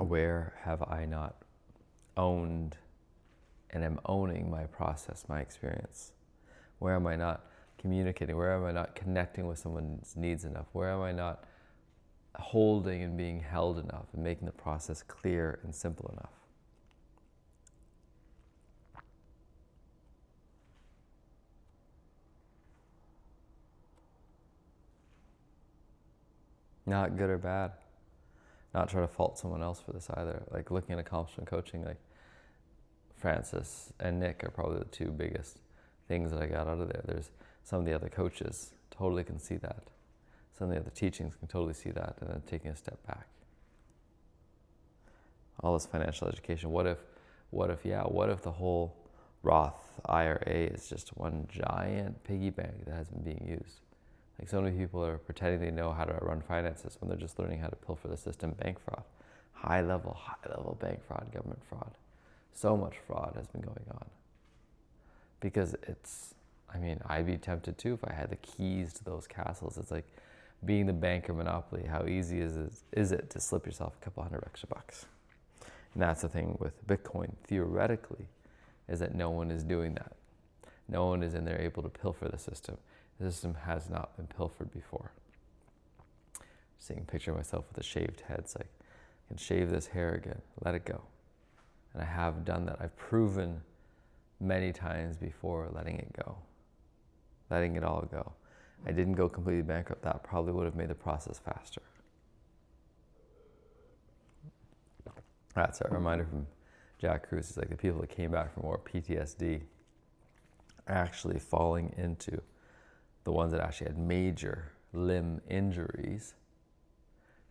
Where have I not owned and am owning my process, my experience? Where am I not communicating? Where am I not connecting with someone's needs enough? Where am I not holding and being held enough and making the process clear and simple enough? Not good or bad. Not try to fault someone else for this either. Like looking at accomplishment coaching, like Francis and Nick are probably the two biggest things that I got out of there. There's some of the other coaches totally can see that. Some of the other teachings can totally see that, and then taking a step back. All this financial education. What if the whole Roth IRA is just one giant piggy bank that hasn't been being used? Like so many people are pretending they know how to run finances when they're just learning how to pilfer the system. Bank fraud, high level bank fraud, government fraud. So much fraud has been going on. Because I'd be tempted too if I had the keys to those castles. It's like Being the banker monopoly, how easy is it to slip yourself a couple $100 extra? And that's the thing with Bitcoin, theoretically, is that no one is doing that. No one is in there able to pilfer the system. The system has not been pilfered before. Seeing a picture of myself with a shaved head, it's like, I can shave this hair again, let it go. And I have done that. I've proven many times before letting it go, letting it all go. I didn't go completely bankrupt. That probably would have made the process faster. That's a reminder from Jack Kruse. It's like the people that came back from war, PTSD, are actually falling into the ones that actually had major limb injuries,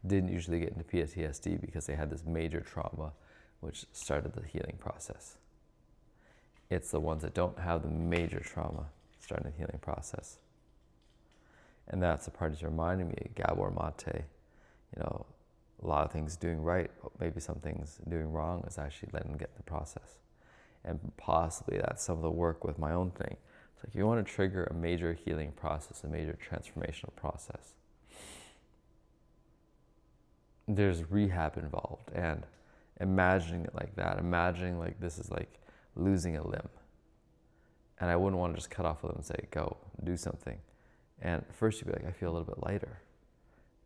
didn't usually get into PTSD because they had this major trauma which started the healing process. It's the ones that don't have the major trauma starting the healing process. And that's the part he's reminding me, Gabor Mate, a lot of things doing right, but maybe some things doing wrong is actually letting them get in the process. And possibly that's some of the work with my own thing. It's like you want to trigger a major healing process, a major transformational process. There's rehab involved, and imagining it like that, imagining like this is like losing a limb. And I wouldn't want to just cut off a limb and say, go, do something. And first you'd be like, I feel a little bit lighter.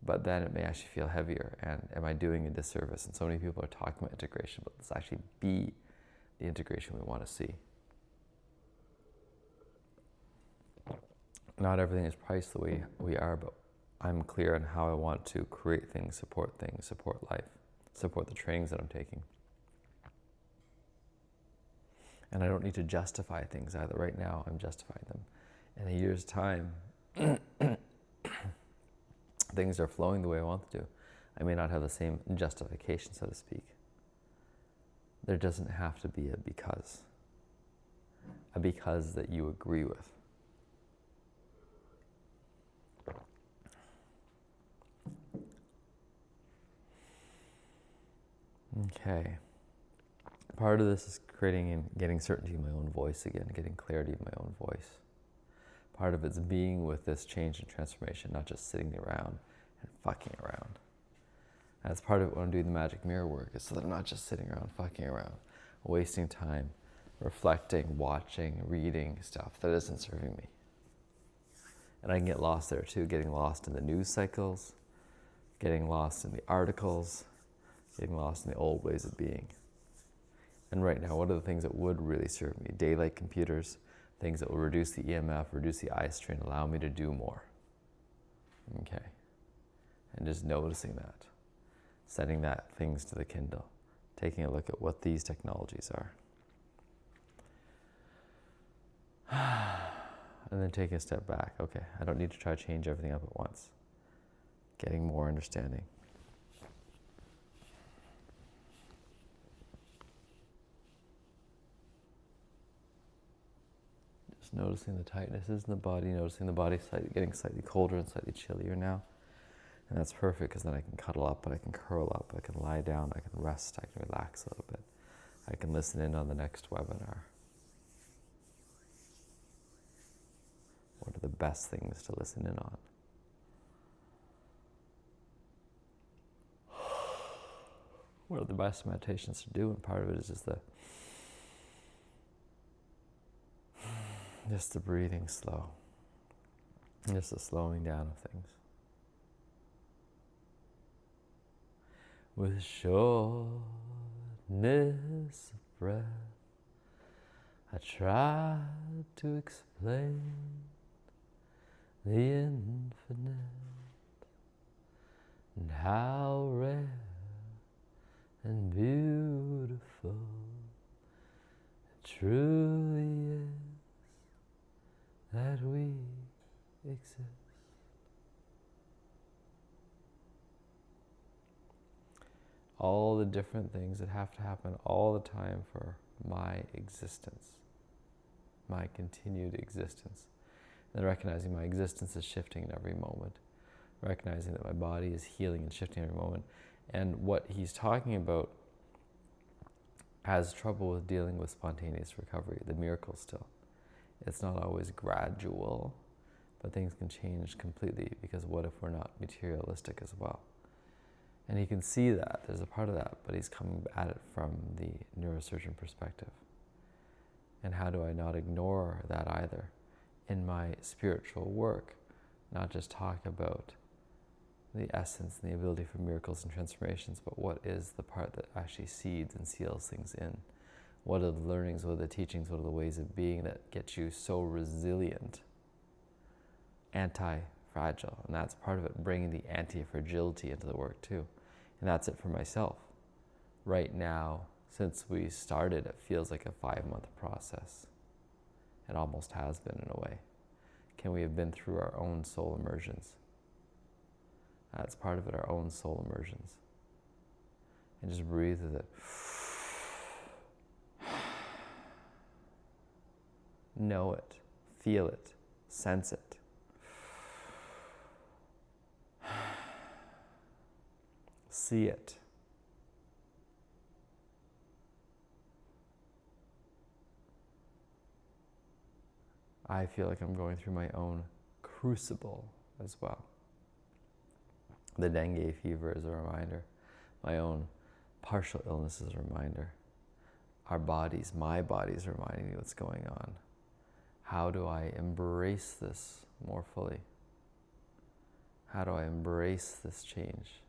But then it may actually feel heavier, and am I doing a disservice? And so many people are talking about integration, but let's actually be the integration we want to see. Not everything is priced the way we are, but I'm clear on how I want to create things, support life, support the trainings that I'm taking. And I don't need to justify things either. Right now, I'm justifying them. In a year's time, things are flowing the way I want them to. I may not have the same justification, so to speak. There doesn't have to be a because that you agree with. Okay. Part of this is creating and getting certainty in my own voice again, getting clarity in my own voice. Part of it's being with this change and transformation, not just sitting around and fucking around. And that's part of it when I'm doing the magic mirror work, is so that I'm not just sitting around fucking around, wasting time, reflecting, watching, reading stuff that isn't serving me. And I can get lost there too, getting lost in the news cycles, getting lost in the articles, getting lost in the old ways of being. And right now, what are the things that would really serve me? Daylight computers, things that will reduce the EMF, reduce the eye strain, allow me to do more. Okay. And just noticing that, setting that things to the Kindle, taking a look at what these technologies are. And then taking a step back. Okay, I don't need to try to change everything up at once. Getting more understanding. Just noticing the tightnesses in the body, noticing the body getting slightly colder and slightly chillier now. And that's perfect, because then I can cuddle up, and I can curl up, I can lie down, I can rest, I can relax a little bit. I can listen in on the next webinar. What are the best things to listen in on? What are the best meditations to do? And part of it is just the breathing slow, just the slowing down of things. With shortness of breath, I tried to explain the infinite and how rare and beautiful it truly is that we exist. All the different things that have to happen all the time for my existence, my continued existence. And recognizing my existence is shifting in every moment. Recognizing that my body is healing and shifting every moment. And what he's talking about has trouble with dealing with spontaneous recovery, the miracle still. It's not always gradual. but things can change completely, because what if we're not materialistic as well? And he can see that, there's a part of that, but he's coming at it from the neurosurgeon perspective. And how do I not ignore that either in my spiritual work? Not just talk about the essence and the ability for miracles and transformations, but what is the part that actually seeds and seals things in? What are the learnings, what are the teachings, what are the ways of being that get you so resilient, anti-fragile? And that's part of it, bringing the anti-fragility into the work too. And that's it for myself. Right now, since we started, it feels like a 5-month process. It almost has been in a way. Can we have been through our own soul immersions? That's part of it, our own soul immersions. And just breathe with it. Know it, feel it, sense it. See it. I feel like I'm going through my own crucible as well. The dengue fever is a reminder. My own partial illness is a reminder. Our bodies, my body is reminding me what's going on. How do I embrace this more fully? How do I embrace this change?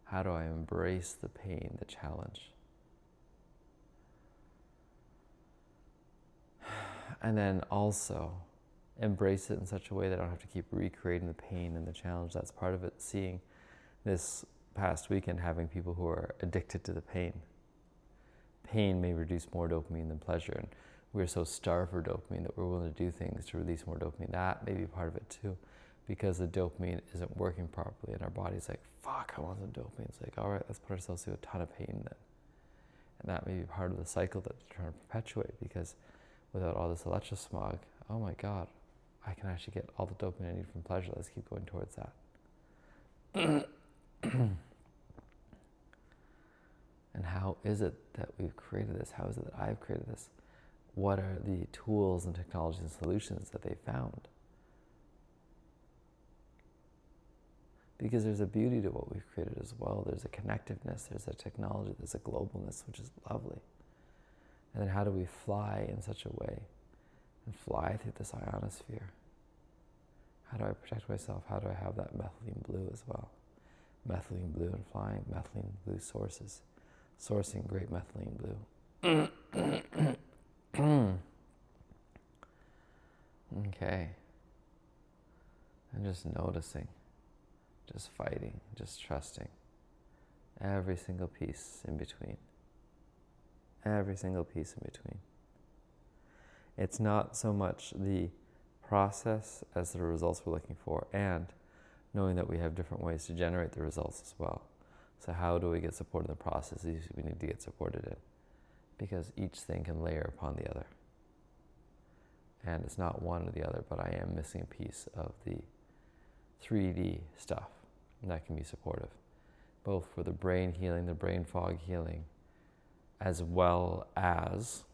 How do I embrace the pain, the challenge? And then also embrace it in such a way that I don't have to keep recreating the pain and the challenge. That's part of it. Seeing this past weekend, having people who are addicted to the pain. Pain may reduce more dopamine than pleasure, and we're so starved for dopamine that we're willing to do things to release more dopamine. That may be part of it too, because the dopamine isn't working properly, and our body's like, fuck, I want some dopamine. It's like, all right, let's put ourselves through a ton of pain then. And that may be part of the cycle that we're trying to perpetuate, because without all this electrosmog, oh my God, I can actually get all the dopamine I need from pleasure. Let's keep going towards that. And how is it that we've created this? How is it that I've created this? What are the tools and technologies and solutions that they found? Because there's a beauty to what we've created as well. There's a connectiveness, there's a technology, there's a globalness, which is lovely. And then how do we fly in such a way and fly through this ionosphere? How do I protect myself? How do I have that methylene blue as well? Methylene blue and flying, methylene blue sources. Sourcing great methylene blue. Okay. And just noticing, just fighting, just trusting. Every single piece in between. Every single piece in between. It's not so much the process as the results we're looking for, and knowing that we have different ways to generate the results as well. So how do we get support in the processes we need to get supported in? Because each thing can layer upon the other. And it's not one or the other, but I am missing a piece of the 3D stuff, and that can be supportive. Both for the brain healing, the brain fog healing, as well as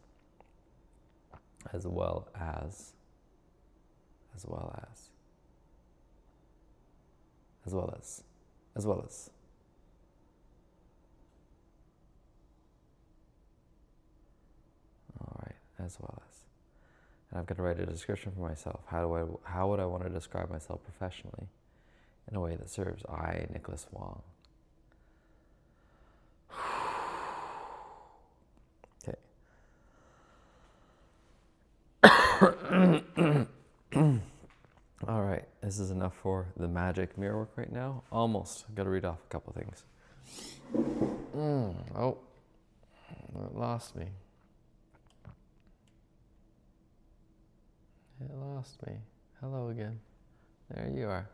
And I've got to write a description for myself. How would I want to describe myself professionally in a way that serves I, Nicholas Wong? Okay. All right, this is enough for the magic mirror work right now. Almost. Got to read off a couple things. Oh, it lost me. It lost me. Hello again. There you are.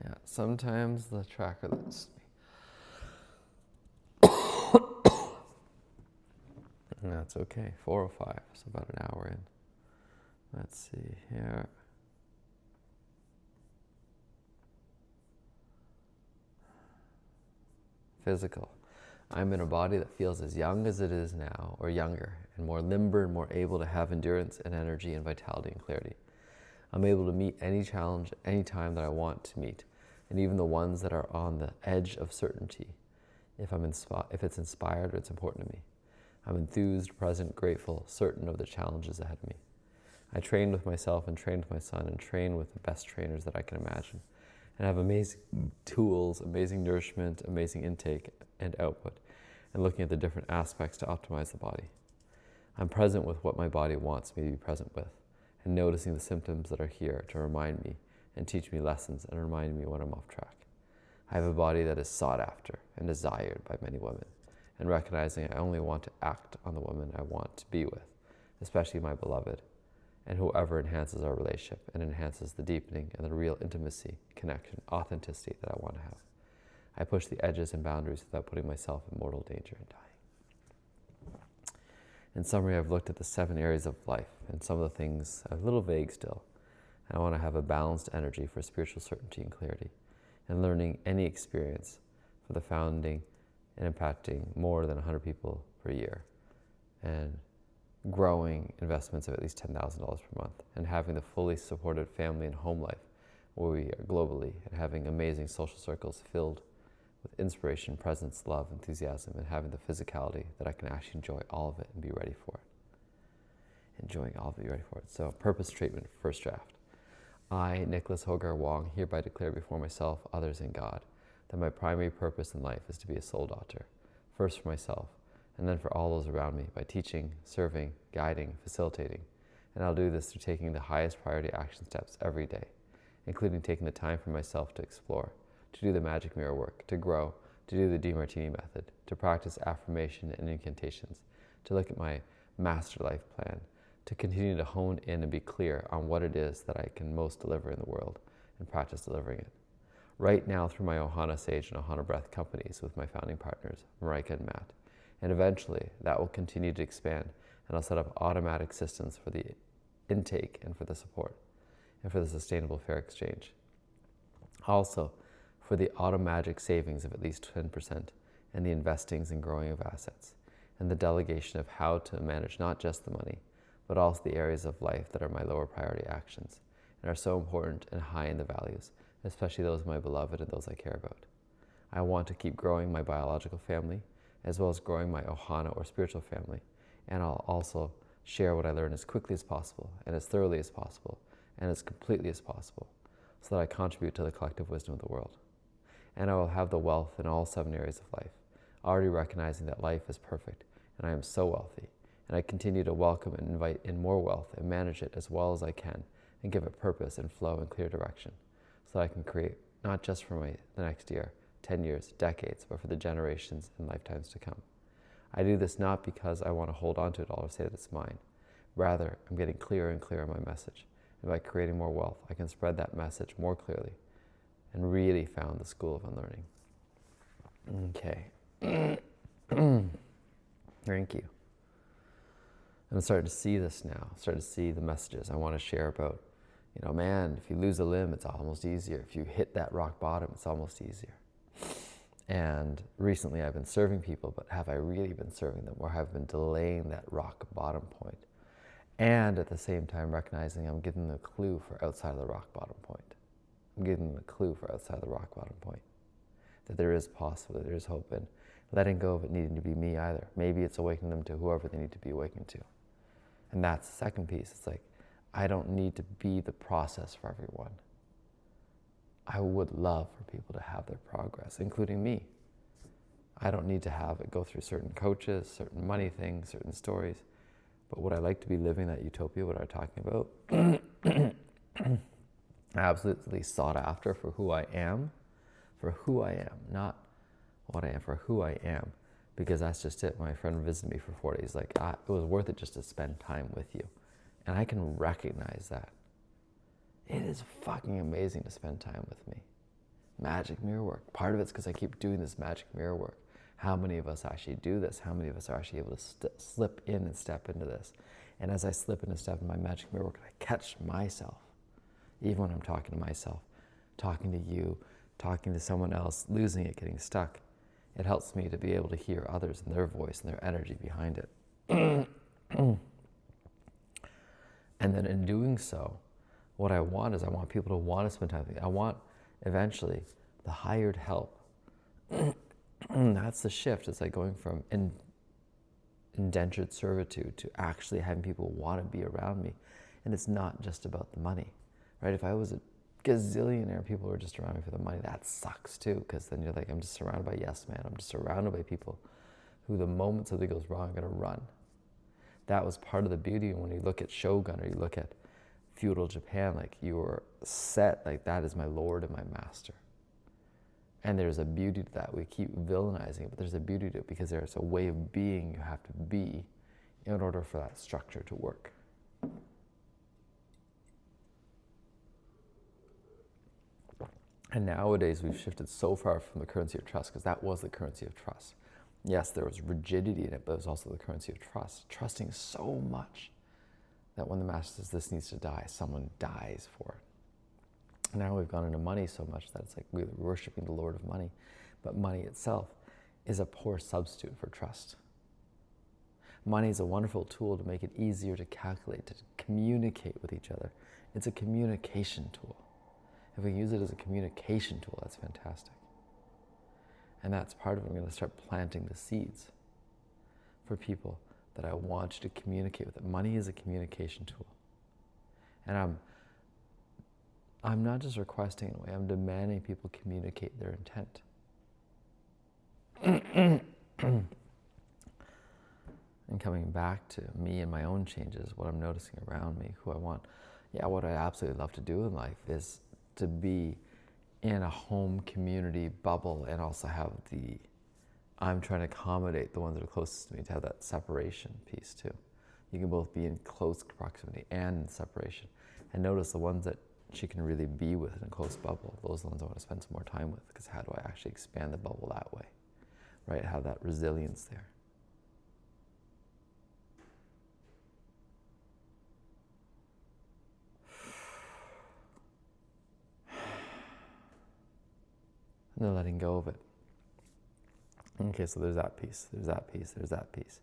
Yeah, sometimes the tracker lets me. That's okay. 4:05, so about an hour in. Let's see here. Physical. I'm in a body that feels as young as it is now, or younger, and more limber and more able to have endurance and energy and vitality and clarity. I'm able to meet any challenge any time that I want to meet, and even the ones that are on the edge of certainty, if it's inspired or it's important to me. I'm enthused, present, grateful, certain of the challenges ahead of me. I train with myself and train with my son and train with the best trainers that I can imagine, and have amazing tools, amazing nourishment, amazing intake and output, and looking at the different aspects to optimize the body. I'm present with what my body wants me to be present with, and noticing the symptoms that are here to remind me and teach me lessons and remind me when I'm off track. I have a body that is sought after and desired by many women, and recognizing I only want to act on the woman I want to be with, especially my beloved, and whoever enhances our relationship and enhances the deepening and the real intimacy, connection, authenticity that I want to have. I push the edges and boundaries without putting myself in mortal danger and dying. In summary, I've looked at the 7 areas of life, and some of the things are a little vague still. And I want to have a balanced energy for spiritual certainty and clarity, and learning any experience for the founding and impacting more than 100 people per year, and growing investments of at least $10,000 per month, and having the fully supported family and home life where we are globally, and having amazing social circles filled with inspiration, presence, love, enthusiasm, and having the physicality that I can actually enjoy all of it and be ready for it. Enjoying all of it, be ready for it. So, purpose statement, first draft. I, Nicholas Hogar Wong, hereby declare before myself, others, and God, that my primary purpose in life is to be a soul doctor, first for myself, and then for all those around me by teaching, serving, guiding, facilitating. And I'll do this through taking the highest priority action steps every day, including taking the time for myself to explore, to do the magic mirror work, to grow, to do the DeMartini method, to practice affirmation and incantations, to look at my master life plan, to continue to hone in and be clear on what it is that I can most deliver in the world and practice delivering it. Right now through my Ohana Sage and Ohana Breath companies with my founding partners, Marika and Matt. And eventually that will continue to expand, and I'll set up automatic systems for the intake and for the support and for the sustainable fair exchange. Also, for the automatic savings of at least 10% and the investings and growing of assets, and the delegation of how to manage not just the money, but also the areas of life that are my lower priority actions and are so important and high in the values, especially those of my beloved and those I care about. I want to keep growing my biological family, as well as growing my Ohana or spiritual family, and I'll also share what I learn as quickly as possible, and as thoroughly as possible, and as completely as possible, so that I contribute to the collective wisdom of the world. And I will have the wealth in all 7 areas of life, already recognizing that life is perfect, and I am so wealthy, and I continue to welcome and invite in more wealth and manage it as well as I can, and give it purpose and flow and clear direction, so that I can create not just for the next year, 10 years, decades, but for the generations and lifetimes to come. I do this not because I want to hold on to it all or say that it's mine. Rather, I'm getting clearer and clearer on my message. And by creating more wealth, I can spread that message more clearly and really found the school of unlearning. Okay. Thank you. I'm starting to see this now. I'm starting to see the messages I want to share about, man, if you lose a limb, it's almost easier. If you hit that rock bottom, it's almost easier. And recently I've been serving people, but have I really been serving them, or have I been delaying that rock bottom point? And at the same time recognizing I'm giving them a clue for outside of the rock bottom point. I'm giving them a clue for outside of the rock bottom point. That there is possibility, there is hope, and letting go of it needing to be me either. Maybe it's awakening them to whoever they need to be awakened to. And that's the second piece. It's like, I don't need to be the process for everyone. I would love for people to have their progress, including me. I don't need to have it go through certain coaches, certain money things, certain stories. But would I like to be living that utopia, what I'm talking about? Absolutely sought after for who I am, not what I am, for who I am. Because that's just it. My friend visited me for 4 days. Like, it was worth it just to spend time with you. And I can recognize that. It is fucking amazing to spend time with me. Magic mirror work. Part of it's because I keep doing this magic mirror work. How many of us actually do this? How many of us are actually able to slip in and step into this? And as I slip in and step in my magic mirror work, I catch myself. Even when I'm talking to myself, talking to you, talking to someone else, losing it, getting stuck. It helps me to be able to hear others and their voice and their energy behind it. And then in doing so, What I want is I want people to want to spend time with me. I want eventually the hired help. That's the shift. It's like going from indentured servitude to actually having people want to be around me. And it's not just about the money, right? If I was a gazillionaire, people were just around me for the money, that sucks too, because then you're like, I'm just surrounded by yes men. I'm just surrounded by people who the moment something goes wrong, are going to run. That was part of the beauty when you look at Shogun or you look at feudal Japan, like you were set, like that is my lord and my master. And there's a beauty to that. We keep villainizing it, but there's a beauty to it because there's a way of being you have to be in order for that structure to work. And nowadays we've shifted so far from the currency of trust, because that was the currency of trust. Yes, there was rigidity in it, but it was also the currency of trust. Trusting so much that when the master says this needs to die, someone dies for it. Now we've gone into money so much that it's like we're worshiping the Lord of money, but money itself is a poor substitute for trust. Money is a wonderful tool to make it easier to calculate, to communicate with each other. It's a communication tool. If we use it as a communication tool, that's fantastic. And that's part of it. I'm going to start planting the seeds for people that I want you to communicate with. Money is a communication tool. And I'm not just requesting it away, I'm demanding people communicate their intent. And coming back to me and my own changes, what I'm noticing around me, who I want. Yeah, what I absolutely love to do in life is to be in a home community bubble and also have I'm trying to accommodate the ones that are closest to me, to have that separation piece too. You can both be in close proximity and in separation. And notice the ones that she can really be with in a close bubble, those are the ones I want to spend some more time with, because how do I actually expand the bubble that way, right? Have that resilience there. And then letting go of it. Okay, so there's that piece, there's that piece, there's that piece,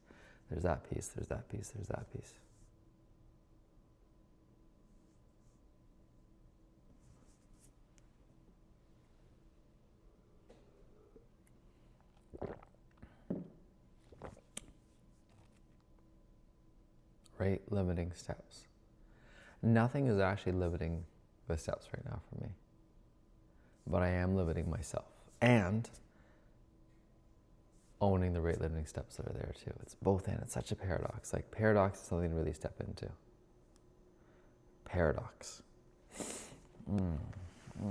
there's that piece, there's that piece, there's that piece. Rate limiting steps. Nothing is actually limiting the steps right now for me. But I am limiting myself and owning the rate limiting steps that are there too. It's both and. It's such a paradox. Like, paradox is something to really step into. Paradox.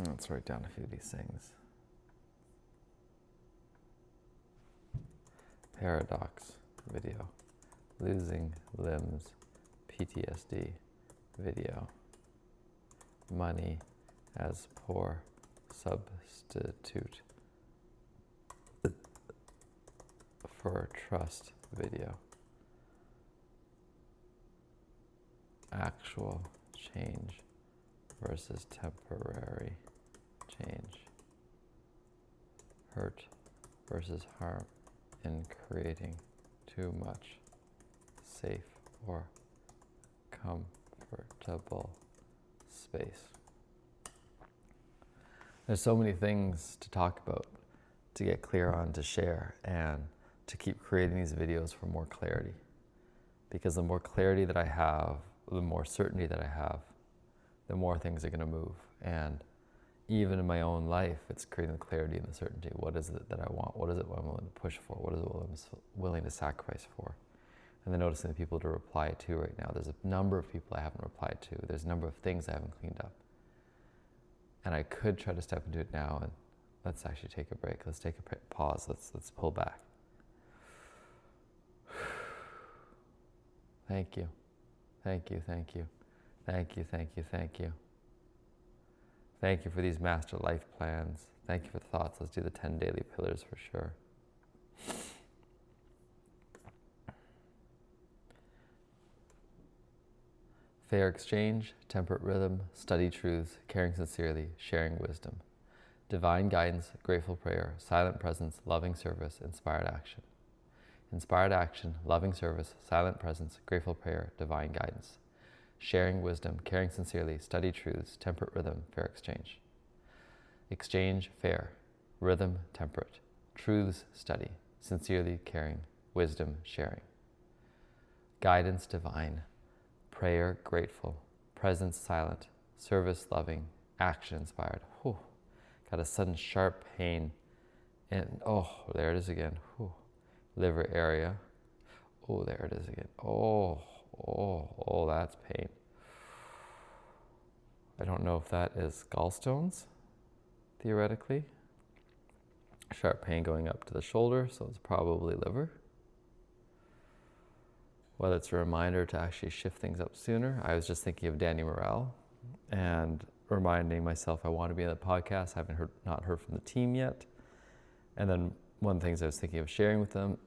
Let's write down a few of these things. Paradox video. Losing limbs, PTSD video. Money as poor substitute for trust video. Actual change versus temporary change. Hurt versus harm in creating too much safe or comfortable space. There's so many things to talk about, to get clear on, to share, and to keep creating these videos for more clarity. Because the more clarity that I have, the more certainty that I have, the more things are going to move. And even in my own life, it's creating the clarity and the certainty. What is it that I want? What is it I'm willing to push for? What is it I'm willing to sacrifice for? And then noticing the people to reply to right now. There's a number of people I haven't replied to. There's a number of things I haven't cleaned up. And I could try to step into it now, and let's actually take a break. Let's take a pause. Let's pull back. Thank you. Thank you, thank you. Thank you, thank you, thank you. Thank you for these master life plans. Thank you for the thoughts. Let's do the 10 daily pillars for sure. Fair exchange, temperate rhythm, study truths, caring sincerely, sharing wisdom. Divine guidance, grateful prayer, silent presence, loving service, inspired action. Inspired action, loving service, silent presence, grateful prayer, divine guidance. sharing wisdom, caring sincerely, study truths, temperate rhythm, fair exchange. Exchange, fair, rhythm, temperate, truths, study, sincerely, caring, wisdom, sharing. Guidance, divine, prayer, grateful, presence, silent, service, loving, action, inspired. Whew. Got a sudden sharp pain, and oh, there it is again. Whew. Liver area. Oh, there it is again. Oh, that's pain. I don't know if that is gallstones, theoretically. Sharp pain going up to the shoulder, so it's probably liver. Whether it's a reminder to actually shift things up sooner. I was just thinking of Danny Morrell and reminding myself I want to be on the podcast. I haven't not heard from the team yet. And then one of the things I was thinking of sharing with them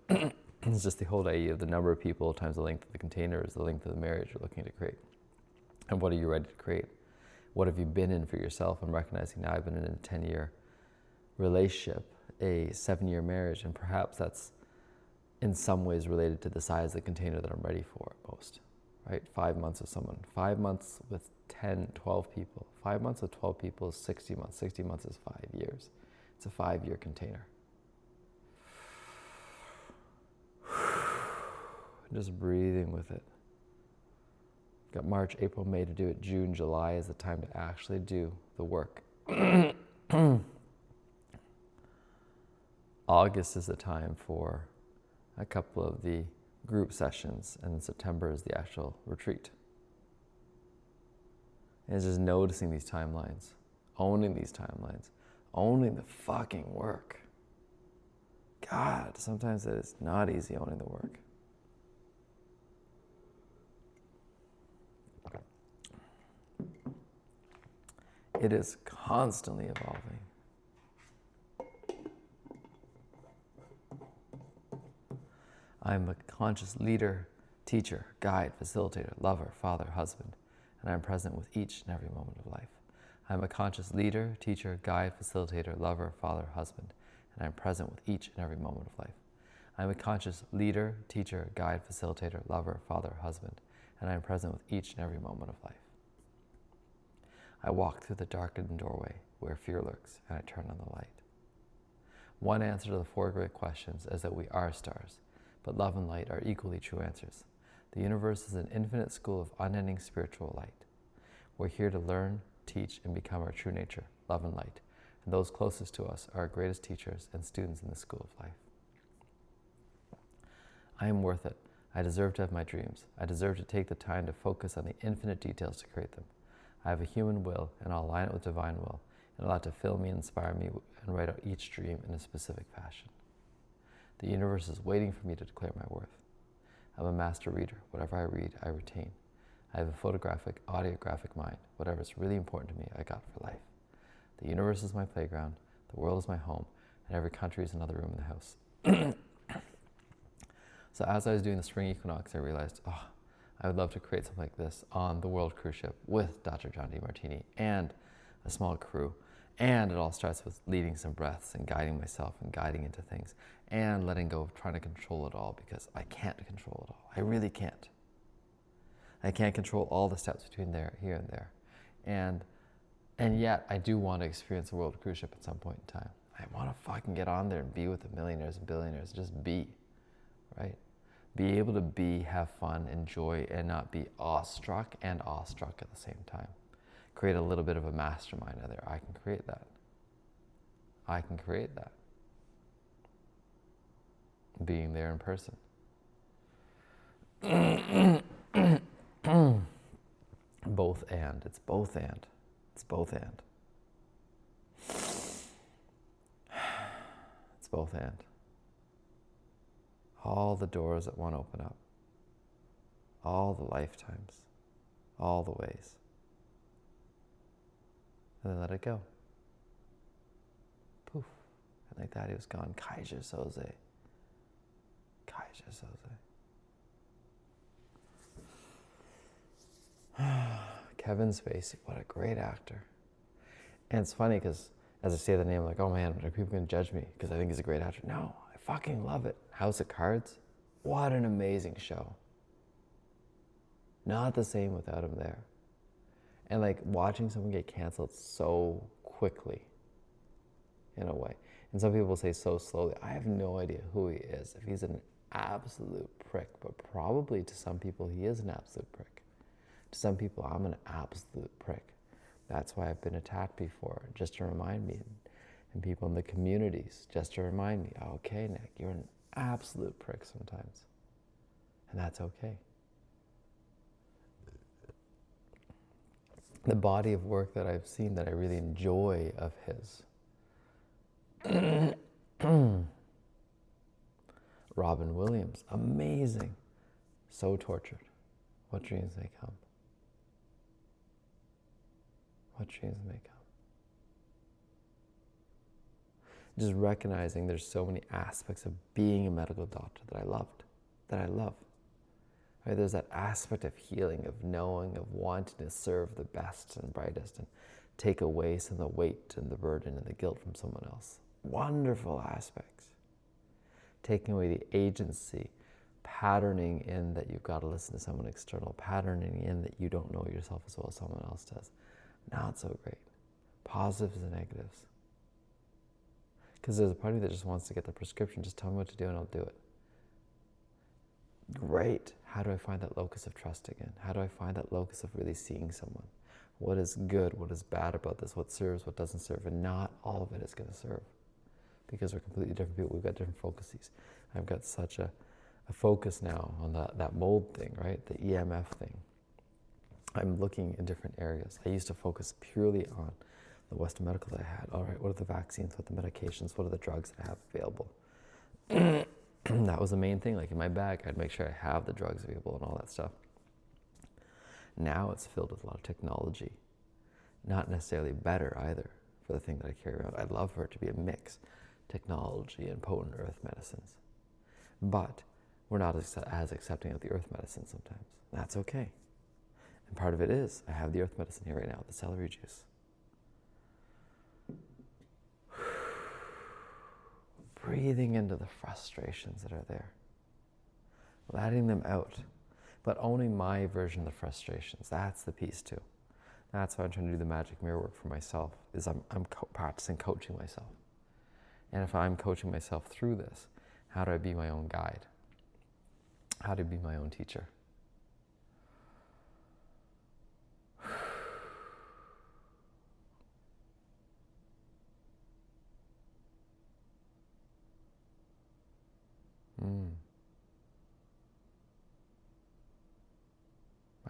is just the whole idea of the number of people times the length of the container is the length of the marriage you're looking to create. And what are you ready to create? What have you been in for yourself? I'm recognizing now I've been in a 10-year relationship, a 7-year marriage, and perhaps that's in some ways related to the size of the container that I'm ready for most, right? 5 months with someone, 5 months with 10, 12 people. 5 months with 12 people is 60 months. 60 months is 5 years. It's a 5-year container. Just breathing with it. Got March, April, May to do it. June, July is the time to actually do the work. August is the time for a couple of the group sessions, and September is the actual retreat. And it's just noticing these timelines, owning these timelines, owning the fucking work. God, sometimes it is not easy owning the work. It is constantly evolving. I'm a conscious leader, teacher, guide, facilitator, lover, father, husband, and I'm present with each and every moment of life. I'm a conscious leader, teacher, guide, facilitator, lover, father, husband, and I'm present with each and every moment of life. I'm a conscious leader, teacher, guide, facilitator, lover, father, husband, and I'm present with each and every moment of life. I walk through the darkened doorway where fear lurks, and I turn on the light. One answer to the 4 great questions is that we are stars, but love and light are equally true answers. The universe is an infinite school of unending spiritual light. We're here to learn, teach, and become our true nature, love and light, and those closest to us are our greatest teachers and students in the school of life. I am worth it. I deserve to have my dreams. I deserve to take the time to focus on the infinite details to create them. I have a human will, and I'll align it with divine will, and allow it to fill me, inspire me, and write out each dream in a specific fashion. The universe is waiting for me to declare my worth. I'm a master reader. Whatever I read, I retain. I have a photographic, audiographic mind. Whatever is really important to me, I got for life. The universe is my playground, the world is my home, and every country is another room in the house. So as I was doing the spring equinox, I realized, I would love to create something like this on the World Cruise Ship with Dr. John Demartini and a small crew. And it all starts with leading some breaths and guiding myself and guiding into things and letting go of trying to control it all, because I can't control it all. I really can't. I can't control all the steps between here and there. And yet I do want to experience the World Cruise Ship at some point in time. I want to fucking get on there and be with the millionaires and billionaires. Just be, right? Be able to be, have fun, enjoy, and not be awestruck and awestruck at the same time. Create a little bit of a mastermind out there. I can create that. I can create that. Being there in person. Both and. It's both and. It's both and. It's both and. All the doors that want to open up. All the lifetimes. All the ways. And then let it go. Poof. And like that, he was gone. Kaija Soze. Kaija Soze. Kevin Spacey, what a great actor. And it's funny because as I say the name, I'm like, oh man, are people going to judge me because I think he's a great actor? No, I fucking love it. House of Cards, what an amazing show. Not the same without him there. And like watching someone get canceled so quickly, in a way. And some people say so slowly. I have no idea who he is. If he's an absolute prick, but probably to some people he is an absolute prick. To some people I'm an absolute prick. That's why I've been attacked before, just to remind me. And people in the communities, just to remind me, okay, Nick, you're an absolute prick sometimes. And that's okay. The body of work that I've seen that I really enjoy of his. Robin Williams, amazing. So tortured. What dreams may come. What dreams may come. Just recognizing there's so many aspects of being a medical doctor that I love. Right? There's that aspect of healing, of knowing, of wanting to serve the best and brightest and take away some of the weight and the burden and the guilt from someone else. Wonderful aspects. Taking away the agency, patterning in that you've got to listen to someone external, patterning in that you don't know yourself as well as someone else does. Not so great. Positives and negatives. Because there's a part of me that just wants to get the prescription. Just tell me what to do and I'll do it. Great. How do I find that locus of trust again? How do I find that locus of really seeing someone? What is good? What is bad about this? What serves? What doesn't serve? And not all of it is going to serve. Because we're completely different people. We've got different focuses. I've got such a focus now on that mold thing, right? The EMF thing. I'm looking in different areas. I used to focus purely on the Western medical that I had. All right, what are the vaccines? What are the medications? What are the drugs that I have available? That was the main thing. Like in my bag, I'd make sure I have the drugs available and all that stuff. Now it's filled with a lot of technology. Not necessarily better either for the thing that I carry around. I'd love for it to be a mix. Technology and potent earth medicines. But we're not as accepting of the earth medicine sometimes. That's okay. And part of it is, I have the earth medicine here right now, the celery juice. Breathing into the frustrations that are there. Letting them out. But owning my version of the frustrations. That's the piece too. That's why I'm trying to do the magic mirror work for myself, is I'm practicing coaching myself. And if I'm coaching myself through this, how do I be my own guide? How do I be my own teacher?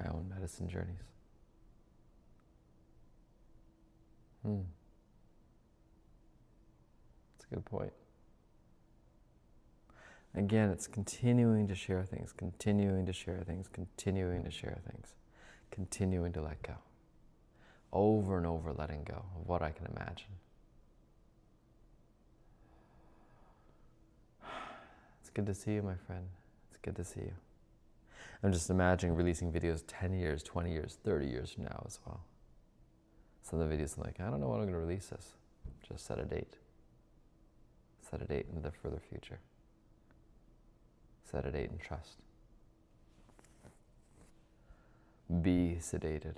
My own medicine journeys. That's a good point. Again, it's continuing to share things, continuing to share things, continuing to share things, continuing to let go. Over and over letting go of what I can imagine. It's good to see you, my friend. It's good to see you. I'm just imagining releasing videos 10 years, 20 years, 30 years from now as well. Some of the videos I'm like, I don't know when I'm going to release this. Just set a date. Set a date in the further future. Set a date and trust. Be sedated.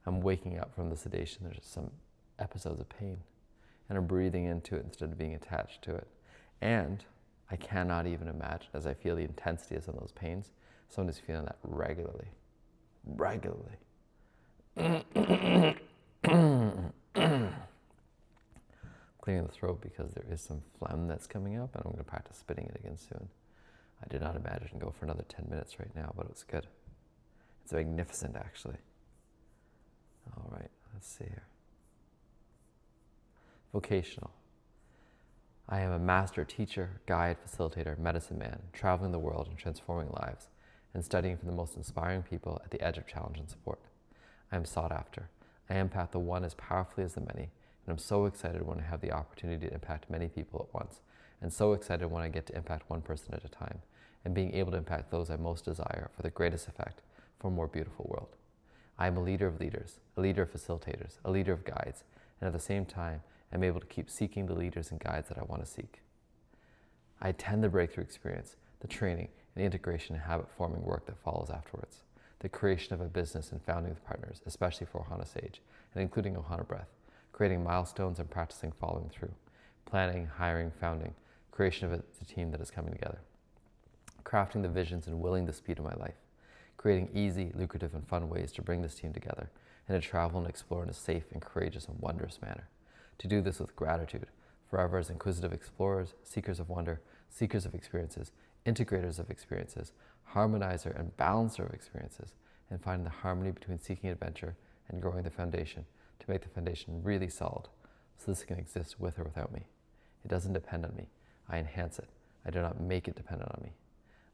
I'm waking up from the sedation. There's some episodes of pain. And I'm breathing into it instead of being attached to it. And I cannot even imagine, as I feel the intensity of some of those pains, someone is feeling that regularly. Regularly. Clearing the throat because there is some phlegm that's coming up, and I'm going to practice spitting it again soon. I did not imagine go for another 10 minutes right now, but it was good. It's magnificent, actually. All right, let's see here. Vocational. I am a master teacher, guide, facilitator, medicine man, traveling the world and transforming lives, and studying for the most inspiring people at the edge of challenge and support. I am sought after. I impact the one as powerfully as the many, and I'm so excited when I have the opportunity to impact many people at once, and so excited when I get to impact one person at a time, and being able to impact those I most desire for the greatest effect for a more beautiful world. I am a leader of leaders, a leader of facilitators, a leader of guides, and at the same time, I'm able to keep seeking the leaders and guides that I want to seek. I attend the breakthrough experience, the training, and the integration and habit-forming work that follows afterwards. the creation of a business and founding with partners, especially for Ohana Sage, and including Ohana Breath, creating milestones and practicing following through, planning, hiring, founding, creation of a team that is coming together, crafting the visions and willing the speed of my life, creating easy, lucrative, and fun ways to bring this team together and to travel and explore in a safe and courageous and wondrous manner. To do this with gratitude, forever as inquisitive explorers, seekers of wonder, seekers of experiences, integrators of experiences, harmonizer and balancer of experiences, and finding the harmony between seeking adventure and growing the foundation to make the foundation really solid so this can exist with or without me. It doesn't depend on me. I enhance it. I do not make it dependent on me.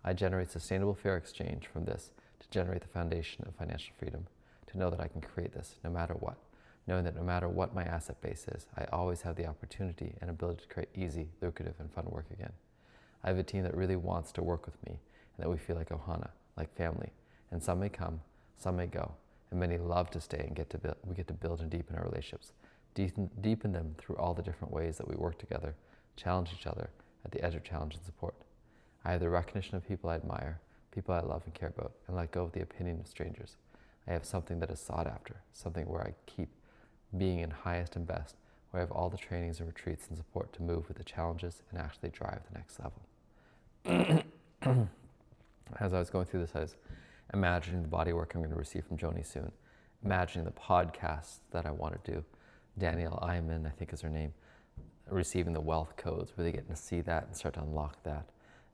I generate sustainable fair exchange from this to generate the foundation of financial freedom, to know that I can create this no matter what, knowing that no matter what my asset base is, I always have the opportunity and ability to create easy, lucrative, and fun work again. I have a team that really wants to work with me and that we feel like Ohana, like family, and some may come, some may go, and many love to stay and we get to build and deepen our relationships, deepen them through all the different ways that we work together, challenge each other at the edge of challenge and support. I have the recognition of people I admire, people I love and care about, and let go of the opinion of strangers. I have something that is sought after, something where I keep being in highest and best, where I have all the trainings and retreats and support to move with the challenges and actually drive the next level. As I was going through this, I was imagining the body work I'm going to receive from Joni soon, imagining the podcasts that I want to do. Danielle Iman, I think is her name, receiving the wealth codes, really getting to see that and start to unlock that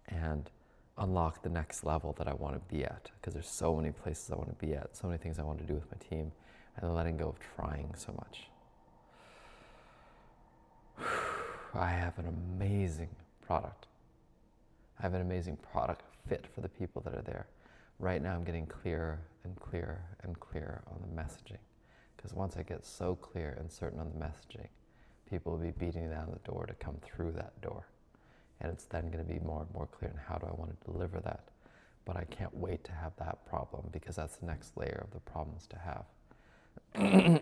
and unlock the next level that I want to be at, because there's so many places I want to be at, so many things I want to do with my team, and then letting go of trying so much. I have an amazing product. I have an amazing product fit for the people that are there. Right now I'm getting clearer and clearer and clearer on the messaging, because once I get so clear and certain on the messaging, people will be beating down the door to come through that door. And it's then going to be more and more clear on how do I want to deliver that. But I can't wait to have that problem, because that's the next layer of the problems to have. And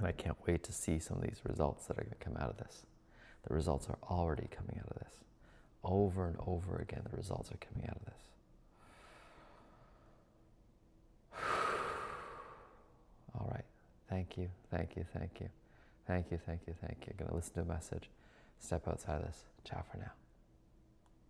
I can't wait to see some of these results that are going to come out of this. The results are already coming out of this. Over and over again, the results are coming out of this. All right. Thank you, thank you, thank you. Thank you, thank you, thank you. I'm going to listen to a message, step outside of this. Ciao for now.